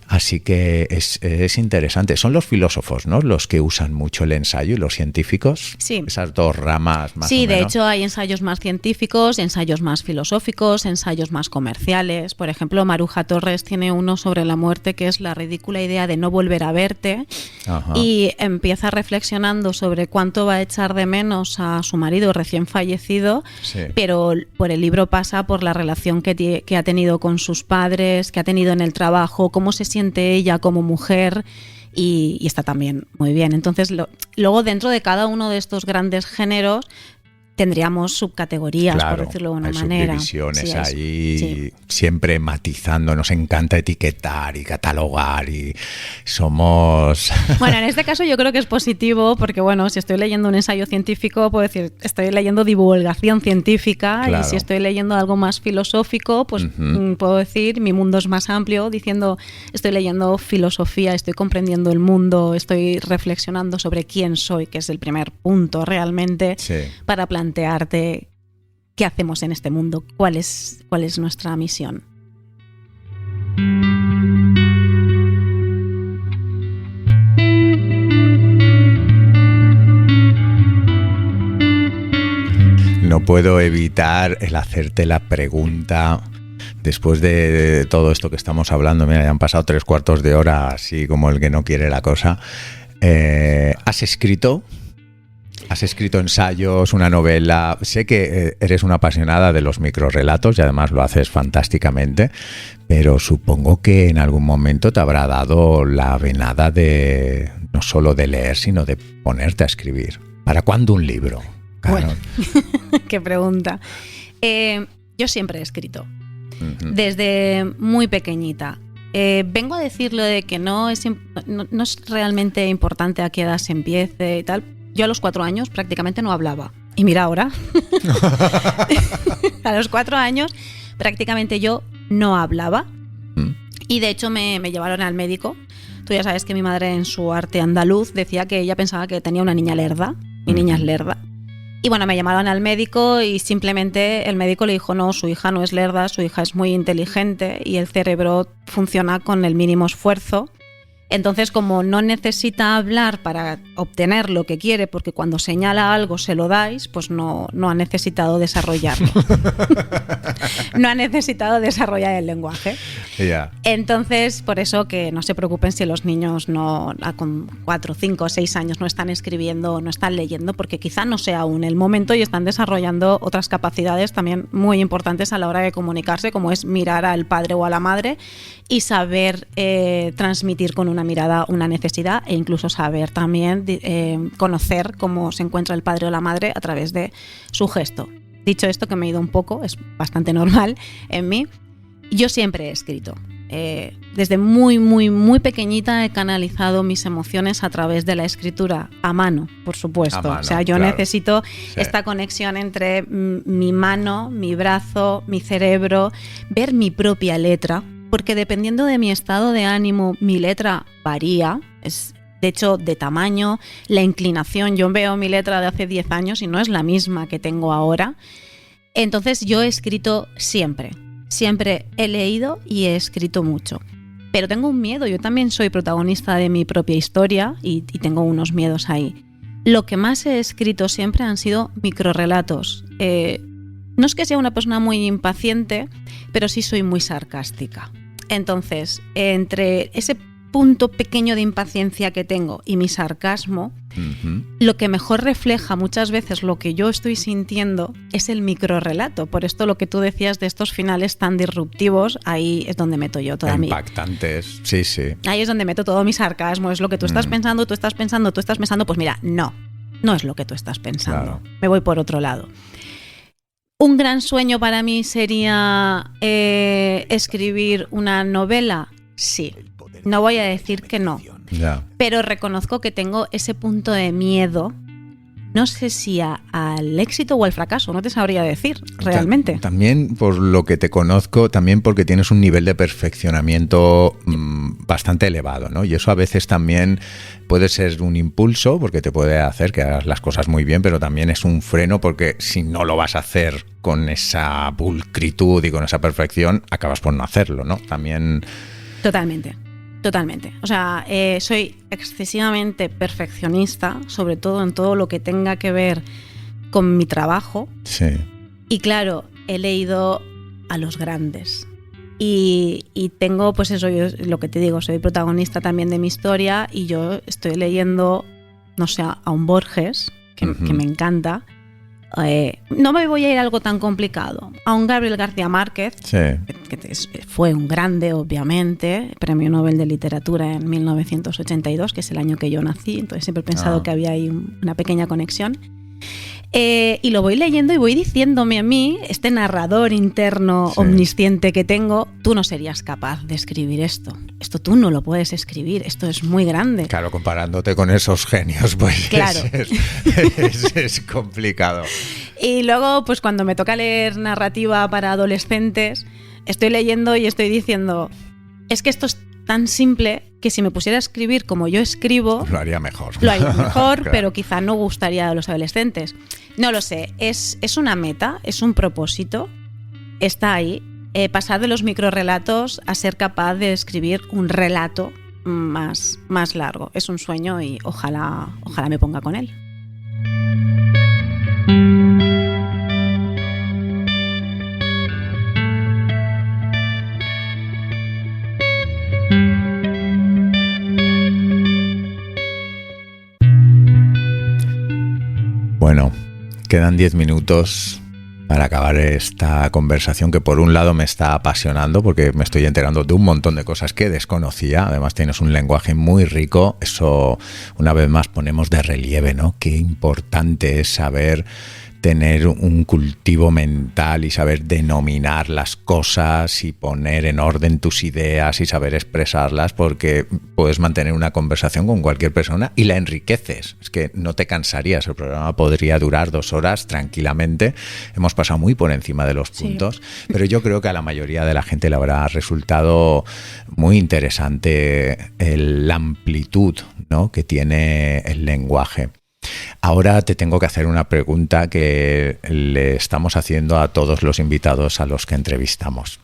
Así que es interesante. Son los filósofos, ¿no?, los que usan mucho el ensayo, y los científicos. Sí. Esas 2 ramas más o menos. Sí, de hecho hay ensayos más científicos, ensayos más filosóficos, ensayos más comerciales. Por ejemplo, Maruja Torres tiene uno sobre la muerte que es la ridícula idea de no volver a verte. Ajá. Y empieza reflexionando sobre cuánto va a echar de menos a su marido recién fallecido, Sí. pero por el libro pasa por la relación que ha tenido con sus padres, que ha tenido en el trabajo, cómo se siente ella como mujer, y está también muy bien. Entonces, luego dentro de cada uno de estos grandes géneros tendríamos subcategorías, Claro, por decirlo de una hay manera. subdivisiones Sí, ahí, sí. siempre matizando. Nos encanta etiquetar y catalogar, y somos... Bueno, en este caso yo creo que es positivo porque, bueno, si estoy leyendo un ensayo científico, puedo decir, estoy leyendo divulgación científica, Claro. y si estoy leyendo algo más filosófico, pues puedo decir, mi mundo es más amplio, diciendo, estoy leyendo filosofía, estoy comprendiendo el mundo, estoy reflexionando sobre quién soy, que es el primer punto realmente, Sí. para plantearte qué hacemos en este mundo, cuál es nuestra misión. No puedo evitar el hacerte la pregunta, después de todo esto que estamos hablando. Mira, ya han pasado 3/4 de hora, así como el que no quiere la cosa. ¿Has escrito ensayos, una novela? Sé que eres una apasionada de los microrrelatos y además lo haces fantásticamente, pero supongo que en algún momento te habrá dado la venada de no solo de leer, sino de ponerte a escribir. ¿Para cuándo un libro? Claro. Bueno, qué pregunta. Yo siempre he escrito, desde muy pequeñita. Vengo a decirlo de que no es realmente importante a qué edad se empiece y tal. Yo a los 4 años prácticamente no hablaba. Y mira ahora. A los 4 años prácticamente yo no hablaba. Y de hecho me llevaron al médico. Tú ya sabes que mi madre, en su arte andaluz, decía que ella pensaba que tenía una niña lerda. Mi niña es lerda. Y bueno, me llamaron al médico y simplemente el médico le dijo, no, su hija no es lerda, su hija es muy inteligente y el cerebro funciona con el mínimo esfuerzo. Entonces, como no necesita hablar para obtener lo que quiere, porque cuando señala algo se lo dais, pues no ha necesitado desarrollarlo. No ha necesitado desarrollar el lenguaje. Yeah. Entonces, por eso que no se preocupen si los niños con 4, 5, 6 años no están escribiendo, no están leyendo, porque quizá no sea aún el momento y están desarrollando otras capacidades también muy importantes a la hora de comunicarse, como es mirar al padre o a la madre y saber transmitir con una mirada, una necesidad, e incluso saber también conocer cómo se encuentra el padre o la madre a través de su gesto. Dicho esto, que me he ido un poco, es bastante normal en mí, yo siempre he escrito. Desde muy, muy, muy pequeñita he canalizado mis emociones a través de la escritura, a mano, por supuesto. A mano, o sea, yo claro. necesito Sí. esta conexión entre mi mano, mi brazo, mi cerebro, ver mi propia letra, porque dependiendo de mi estado de ánimo, mi letra varía. De hecho, de tamaño, la inclinación. Yo veo mi letra de hace 10 años y no es la misma que tengo ahora. Entonces yo he escrito siempre. Siempre he leído y he escrito mucho. Pero tengo un miedo, yo también soy protagonista de mi propia historia y tengo unos miedos ahí. Lo que más he escrito siempre han sido microrrelatos. No es que sea una persona muy impaciente, pero sí soy muy sarcástica. Entonces, entre ese punto pequeño de impaciencia que tengo y mi sarcasmo, lo que mejor refleja muchas veces lo que yo estoy sintiendo es el microrrelato. Por esto lo que tú decías de estos finales tan disruptivos, ahí es donde meto yo toda mi... Impactantes, sí, sí. Ahí es donde meto todo mi sarcasmo, es lo que tú estás pensando, pues mira, no es lo que tú estás pensando. Claro. Me voy por otro lado. Un gran sueño para mí sería escribir una novela, sí. No voy a decir que no, Ya. pero reconozco que tengo ese punto de miedo. No sé si al éxito o al fracaso, no te sabría decir realmente. También por lo que te conozco, también porque tienes un nivel de perfeccionamiento bastante elevado, ¿no? Y eso a veces también puede ser un impulso porque te puede hacer que hagas las cosas muy bien, pero también es un freno porque si no lo vas a hacer con esa pulcritud y con esa perfección, acabas por no hacerlo, ¿no? También... Totalmente. O sea, soy excesivamente perfeccionista, sobre todo en todo lo que tenga que ver con mi trabajo. Sí. Y claro, he leído a los grandes. Y tengo, pues eso, yo, lo que te digo, soy protagonista también de mi historia y yo estoy leyendo, no sé, a un Borges, que me encanta. No me voy a ir a algo tan complicado. A un Gabriel García Márquez, Sí. que fue un grande, obviamente, premio Nobel de Literatura en 1982, que es el año que yo nací, entonces siempre he pensado que había ahí una pequeña conexión. Y lo voy leyendo y voy diciéndome a mí, este narrador interno omnisciente que tengo, tú no serías capaz de escribir esto. Esto tú no lo puedes escribir, esto es muy grande. Claro, comparándote con esos genios, pues Claro. es complicado. Y luego, pues cuando me toca leer narrativa para adolescentes, estoy leyendo y estoy diciendo, es que esto es tan simple que si me pusiera a escribir como yo escribo, Lo haría mejor. lo haría mejor, Claro. pero quizá no gustaría a los adolescentes. No lo sé, es una meta, es un propósito, está ahí. Pasar de los microrrelatos a ser capaz de escribir un relato más largo. Es un sueño y ojalá me ponga con él. Bueno, quedan 10 minutos para acabar esta conversación que por un lado me está apasionando porque me estoy enterando de un montón de cosas que desconocía. Además tienes un lenguaje muy rico. Eso una vez más ponemos de relieve, ¿no? Qué importante es saber tener un cultivo mental y saber denominar las cosas y poner en orden tus ideas y saber expresarlas, porque puedes mantener una conversación con cualquier persona y la enriqueces. Es que no te cansarías, el programa podría durar 2 horas tranquilamente. Hemos pasado muy por encima de los puntos, pero yo creo que a la mayoría de la gente le habrá resultado muy interesante la amplitud, ¿no?, que tiene el lenguaje. Ahora te tengo que hacer una pregunta que le estamos haciendo a todos los invitados a los que entrevistamos.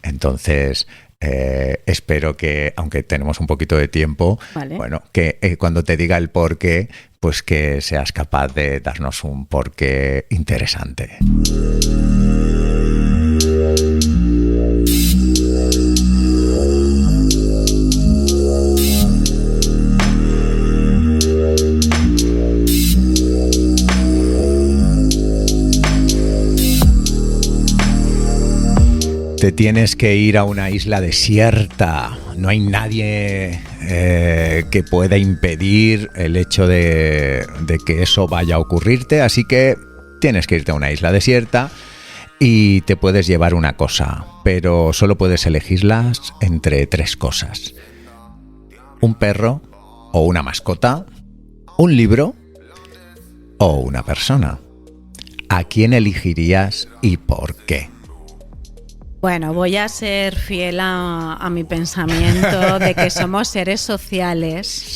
Entonces, espero que, aunque tenemos un poquito de tiempo, Vale. bueno, que cuando te diga el porqué, pues que seas capaz de darnos un porqué interesante. te tienes que ir a una isla desierta, no hay nadie que pueda impedir el hecho de que eso vaya a ocurrirte, así que tienes que irte a una isla desierta y te puedes llevar una cosa, pero solo puedes elegirlas entre 3 cosas: un perro o una mascota, un libro o una persona. ¿A quién elegirías y por qué? Bueno, voy a ser fiel a mi pensamiento de que somos seres sociales,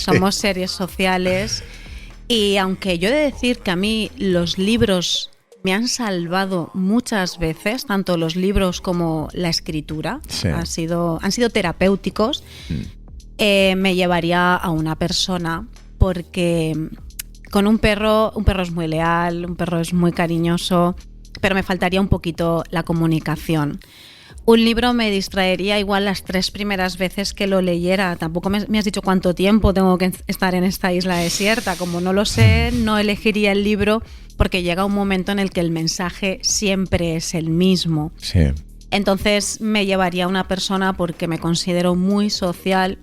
y aunque yo he de decir que a mí los libros me han salvado muchas veces, tanto los libros como la escritura, Sí. han sido terapéuticos, me llevaría a una persona, porque con un perro es muy leal, un perro es muy cariñoso, pero me faltaría un poquito la comunicación. Un libro me distraería igual las 3 primeras veces que lo leyera. Tampoco me has dicho cuánto tiempo tengo que estar en esta isla desierta. Como no lo sé, no elegiría el libro, porque llega un momento en el que el mensaje siempre es el mismo. Sí. Entonces me llevaría a una persona porque me considero muy social.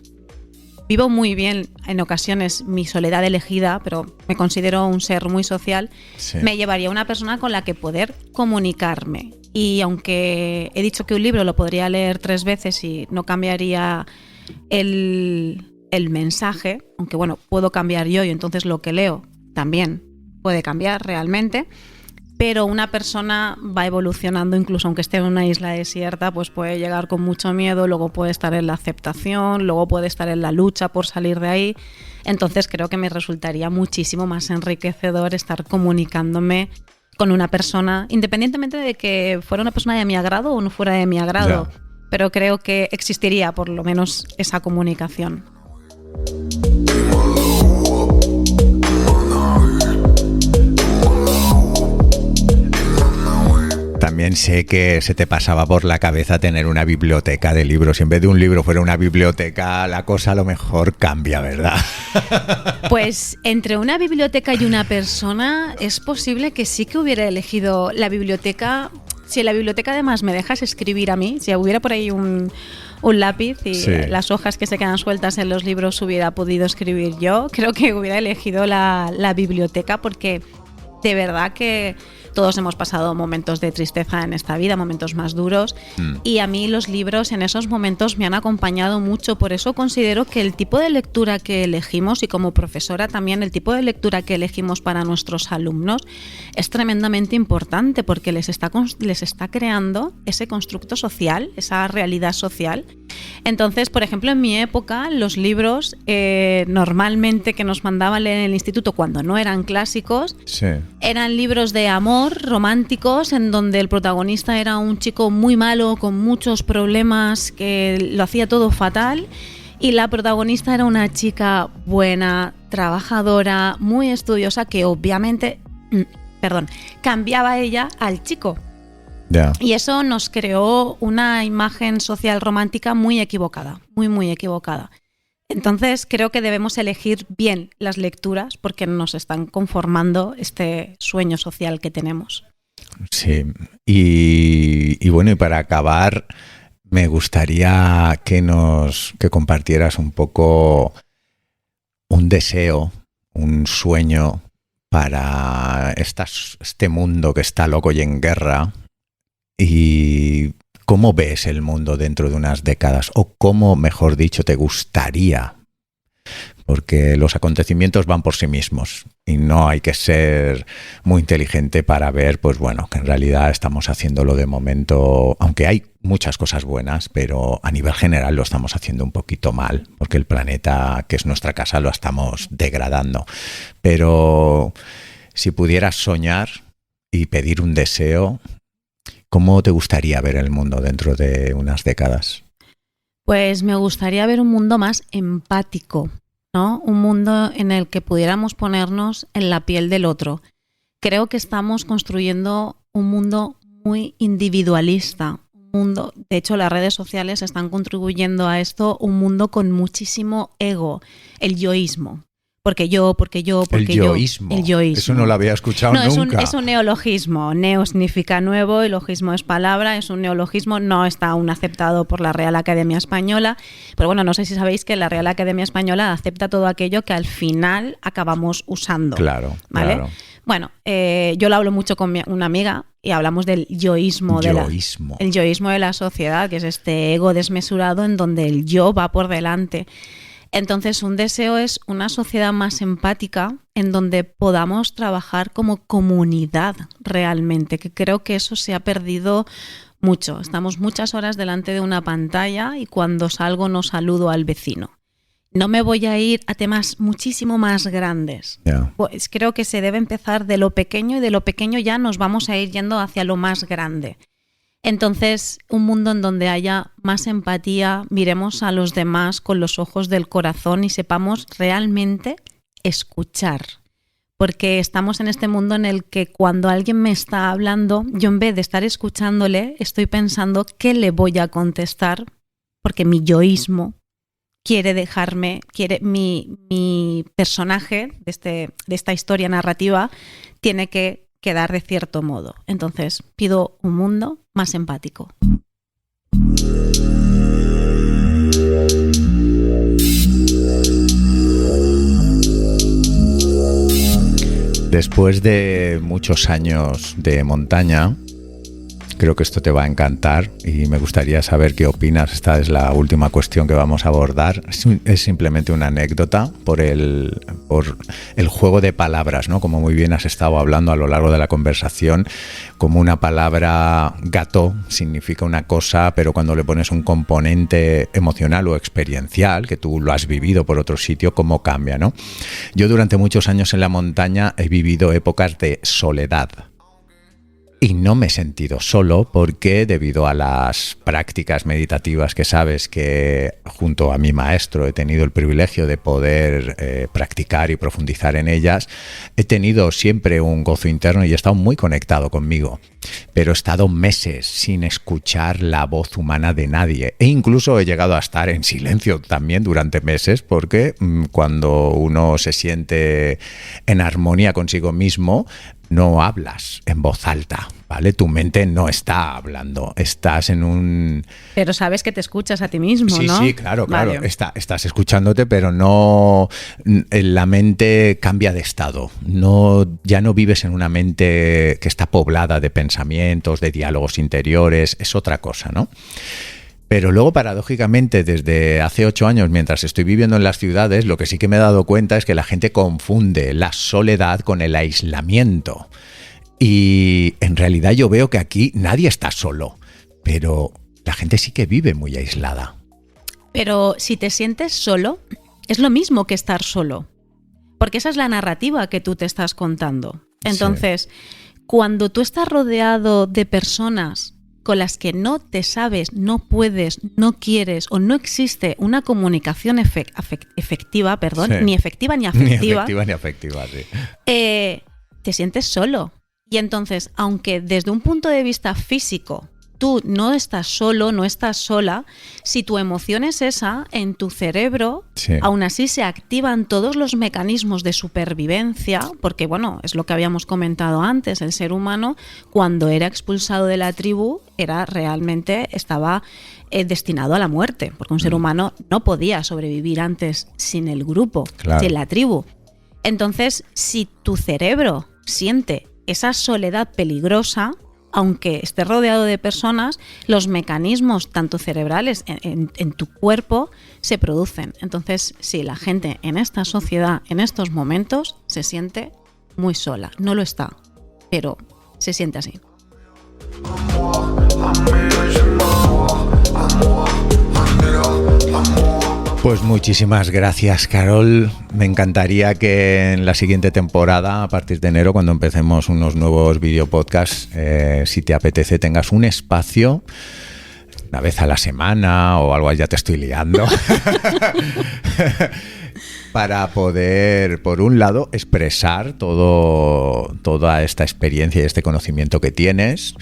Vivo muy bien en ocasiones mi soledad elegida, pero me considero un ser muy social. Sí. Me llevaría a una persona con la que poder comunicarme. Y aunque he dicho que un libro lo podría leer 3 veces y no cambiaría el mensaje, aunque bueno, puedo cambiar yo y entonces lo que leo también puede cambiar realmente, pero una persona va evolucionando, incluso aunque esté en una isla desierta, pues puede llegar con mucho miedo, luego puede estar en la aceptación, luego puede estar en la lucha por salir de ahí. Entonces creo que me resultaría muchísimo más enriquecedor estar comunicándome con una persona, independientemente de que fuera una persona de mi agrado o no fuera de mi agrado, Ya. pero creo que existiría por lo menos esa comunicación. También sé que se te pasaba por la cabeza tener una biblioteca de libros. Si en vez de un libro fuera una biblioteca, la cosa a lo mejor cambia, ¿verdad? Pues entre una biblioteca y una persona es posible que sí que hubiera elegido la biblioteca. Si en la biblioteca además me dejas escribir a mí, si hubiera por ahí un lápiz y Sí. las hojas que se quedan sueltas en los libros hubiera podido escribir yo, creo que hubiera elegido la biblioteca, porque de verdad que todos hemos pasado momentos de tristeza en esta vida, momentos más duros, y a mí los libros en esos momentos me han acompañado mucho. Por eso considero que el tipo de lectura que elegimos, y como profesora también el tipo de lectura que elegimos para nuestros alumnos, es tremendamente importante, porque les está creando ese constructo social, esa realidad social. Entonces, por ejemplo, en mi época, los libros normalmente que nos mandaban leer en el instituto cuando no eran clásicos, Sí. eran libros de amor románticos, en donde el protagonista era un chico muy malo, con muchos problemas, que lo hacía todo fatal, y la protagonista era una chica buena, trabajadora, muy estudiosa, que obviamente, cambiaba ella al chico. Ya. Y eso nos creó una imagen social romántica muy equivocada, muy equivocada. Entonces creo que debemos elegir bien las lecturas, porque nos están conformando este sueño social que tenemos. Sí. Y bueno, y para acabar, me gustaría que compartieras un poco un deseo, un sueño para este mundo que está loco y en guerra. ¿Y cómo ves el mundo dentro de unas décadas? O cómo, mejor dicho, te gustaría. Porque los acontecimientos van por sí mismos y no hay que ser muy inteligente para ver, pues bueno, que en realidad estamos haciéndolo de momento, aunque hay muchas cosas buenas, pero a nivel general lo estamos haciendo un poquito mal, porque el planeta, que es nuestra casa, lo estamos degradando. Pero si pudieras soñar y pedir un deseo, ¿cómo te gustaría ver el mundo dentro de unas décadas? Pues me gustaría ver un mundo más empático, ¿no? Un mundo en el que pudiéramos ponernos en la piel del otro. Creo que estamos construyendo un mundo muy individualista, un mundo, de hecho las redes sociales están contribuyendo a esto, un mundo con muchísimo ego, el yoísmo. porque yo. El yoísmo. El yoísmo. Eso no lo había escuchado nunca. Es un neologismo. Neo significa nuevo, y logismo es palabra, es un neologismo, no está aún aceptado por la Real Academia Española. Pero bueno, no sé si sabéis que la Real Academia Española acepta todo aquello que al final acabamos usando. Claro, ¿vale? claro. Bueno, yo lo hablo mucho con una amiga y hablamos del yoísmo. El yoísmo de la sociedad, que es este ego desmesurado en donde el yo va por delante. Entonces, un deseo es una sociedad más empática en donde podamos trabajar como comunidad realmente, que creo que eso se ha perdido mucho. Estamos muchas horas delante de una pantalla y cuando salgo no saludo al vecino. No me voy a ir a temas muchísimo más grandes. Yeah. Pues creo que se debe empezar de lo pequeño y de lo pequeño ya nos vamos a ir yendo hacia lo más grande. Entonces, un mundo en donde haya más empatía, miremos a los demás con los ojos del corazón y sepamos realmente escuchar. Porque estamos en este mundo en el que cuando alguien me está hablando, yo en vez de estar escuchándole, estoy pensando qué le voy a contestar, porque mi yoísmo quiere mi personaje de esta historia narrativa tiene que quedar de cierto modo. Entonces, pido un mundo más empático. Después de muchos años de montaña, creo que esto te va a encantar y me gustaría saber qué opinas. Esta es la última cuestión que vamos a abordar. Es simplemente una anécdota por el juego de palabras, ¿no? Como muy bien has estado hablando a lo largo de la conversación, como una palabra gato significa una cosa, pero cuando le pones un componente emocional o experiencial, que tú lo has vivido por otro sitio, ¿cómo cambia, no? Yo durante muchos años en la montaña he vivido épocas de soledad. Y no me he sentido solo porque debido a las prácticas meditativas que sabes que junto a mi maestro he tenido el privilegio de poder practicar y profundizar en ellas, he tenido siempre un gozo interno y he estado muy conectado conmigo. Pero he estado meses sin escuchar la voz humana de nadie e incluso he llegado a estar en silencio también durante meses porque cuando uno se siente en armonía consigo mismo, no hablas en voz alta, ¿vale? Tu mente no está hablando, estás en un... Pero sabes que te escuchas a ti mismo, ¿no? Sí, claro. Vale. Estás escuchándote, pero no... La mente cambia de estado. Ya no vives en una mente que está poblada de pensamientos, de diálogos interiores, es otra cosa, ¿no? Pero luego, paradójicamente, desde hace 8 años, mientras estoy viviendo en las ciudades, lo que sí que me he dado cuenta es que la gente confunde la soledad con el aislamiento. Y en realidad yo veo que aquí nadie está solo, pero la gente sí que vive muy aislada. Pero si te sientes solo, es lo mismo que estar solo, porque esa es la narrativa que tú te estás contando. Entonces, cuando tú estás rodeado de personas con las que no te sabes, no puedes, no quieres o no existe una comunicación efectiva, ni efectiva ni afectiva. Ni afectiva, sí. Te sientes solo. Y entonces, aunque desde un punto de vista físico tú no estás solo, no estás sola, si tu emoción es esa, en tu cerebro, aún así se activan todos los mecanismos de supervivencia, porque bueno, es lo que habíamos comentado antes, el ser humano cuando era expulsado de la tribu estaba destinado a la muerte, porque un ser humano no podía sobrevivir antes sin el grupo, sin la tribu. Entonces, si tu cerebro siente esa soledad peligrosa, aunque esté rodeado de personas, los mecanismos tanto cerebrales en tu cuerpo se producen. Entonces, sí, la gente en esta sociedad, en estos momentos, se siente muy sola. No lo está, pero se siente así. Pues muchísimas gracias, Carol. Me encantaría que en la siguiente temporada, a partir de enero, cuando empecemos unos nuevos videopodcasts, si te apetece, tengas un espacio, una vez a la semana o algo, ya te estoy liando, para poder, por un lado, expresar toda esta experiencia y este conocimiento que tienes.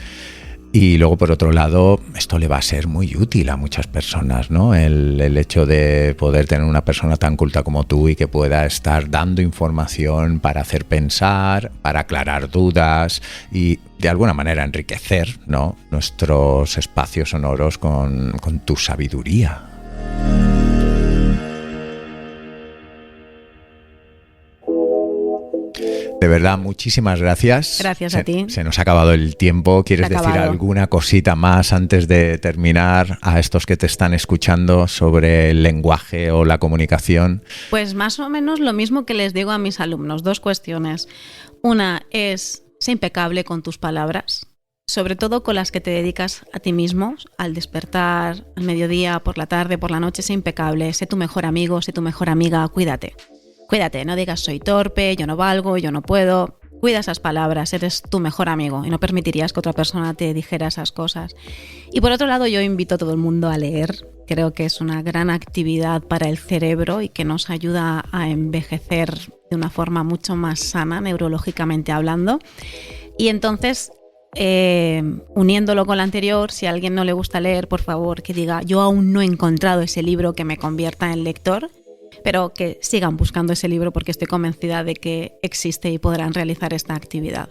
Y luego, por otro lado, esto le va a ser muy útil a muchas personas, ¿no? El hecho de poder tener una persona tan culta como tú y que pueda estar dando información para hacer pensar, para aclarar dudas y de alguna manera enriquecer, ¿no?, nuestros espacios sonoros con tu sabiduría. De verdad, muchísimas gracias. Gracias a ti. Se nos ha acabado el tiempo. ¿Quieres decir alguna cosita más antes de terminar a estos que te están escuchando sobre el lenguaje o la comunicación? Pues más o menos lo mismo que les digo a mis alumnos. 2 cuestiones. Una es, sé impecable con tus palabras, sobre todo con las que te dedicas a ti mismo, al despertar, al mediodía, por la tarde, por la noche. Sé impecable, sé tu mejor amigo, sé tu mejor amiga, cuídate. Cuídate, no digas soy torpe, yo no valgo, yo no puedo. Cuida esas palabras, eres tu mejor amigo y no permitirías que otra persona te dijera esas cosas. Y por otro lado, yo invito a todo el mundo a leer. Creo que es una gran actividad para el cerebro y que nos ayuda a envejecer de una forma mucho más sana, neurológicamente hablando. Y entonces, uniéndolo con lo anterior, si a alguien no le gusta leer, por favor, que diga, yo aún no he encontrado ese libro que me convierta en lector, pero que sigan buscando ese libro porque estoy convencida de que existe y podrán realizar esta actividad.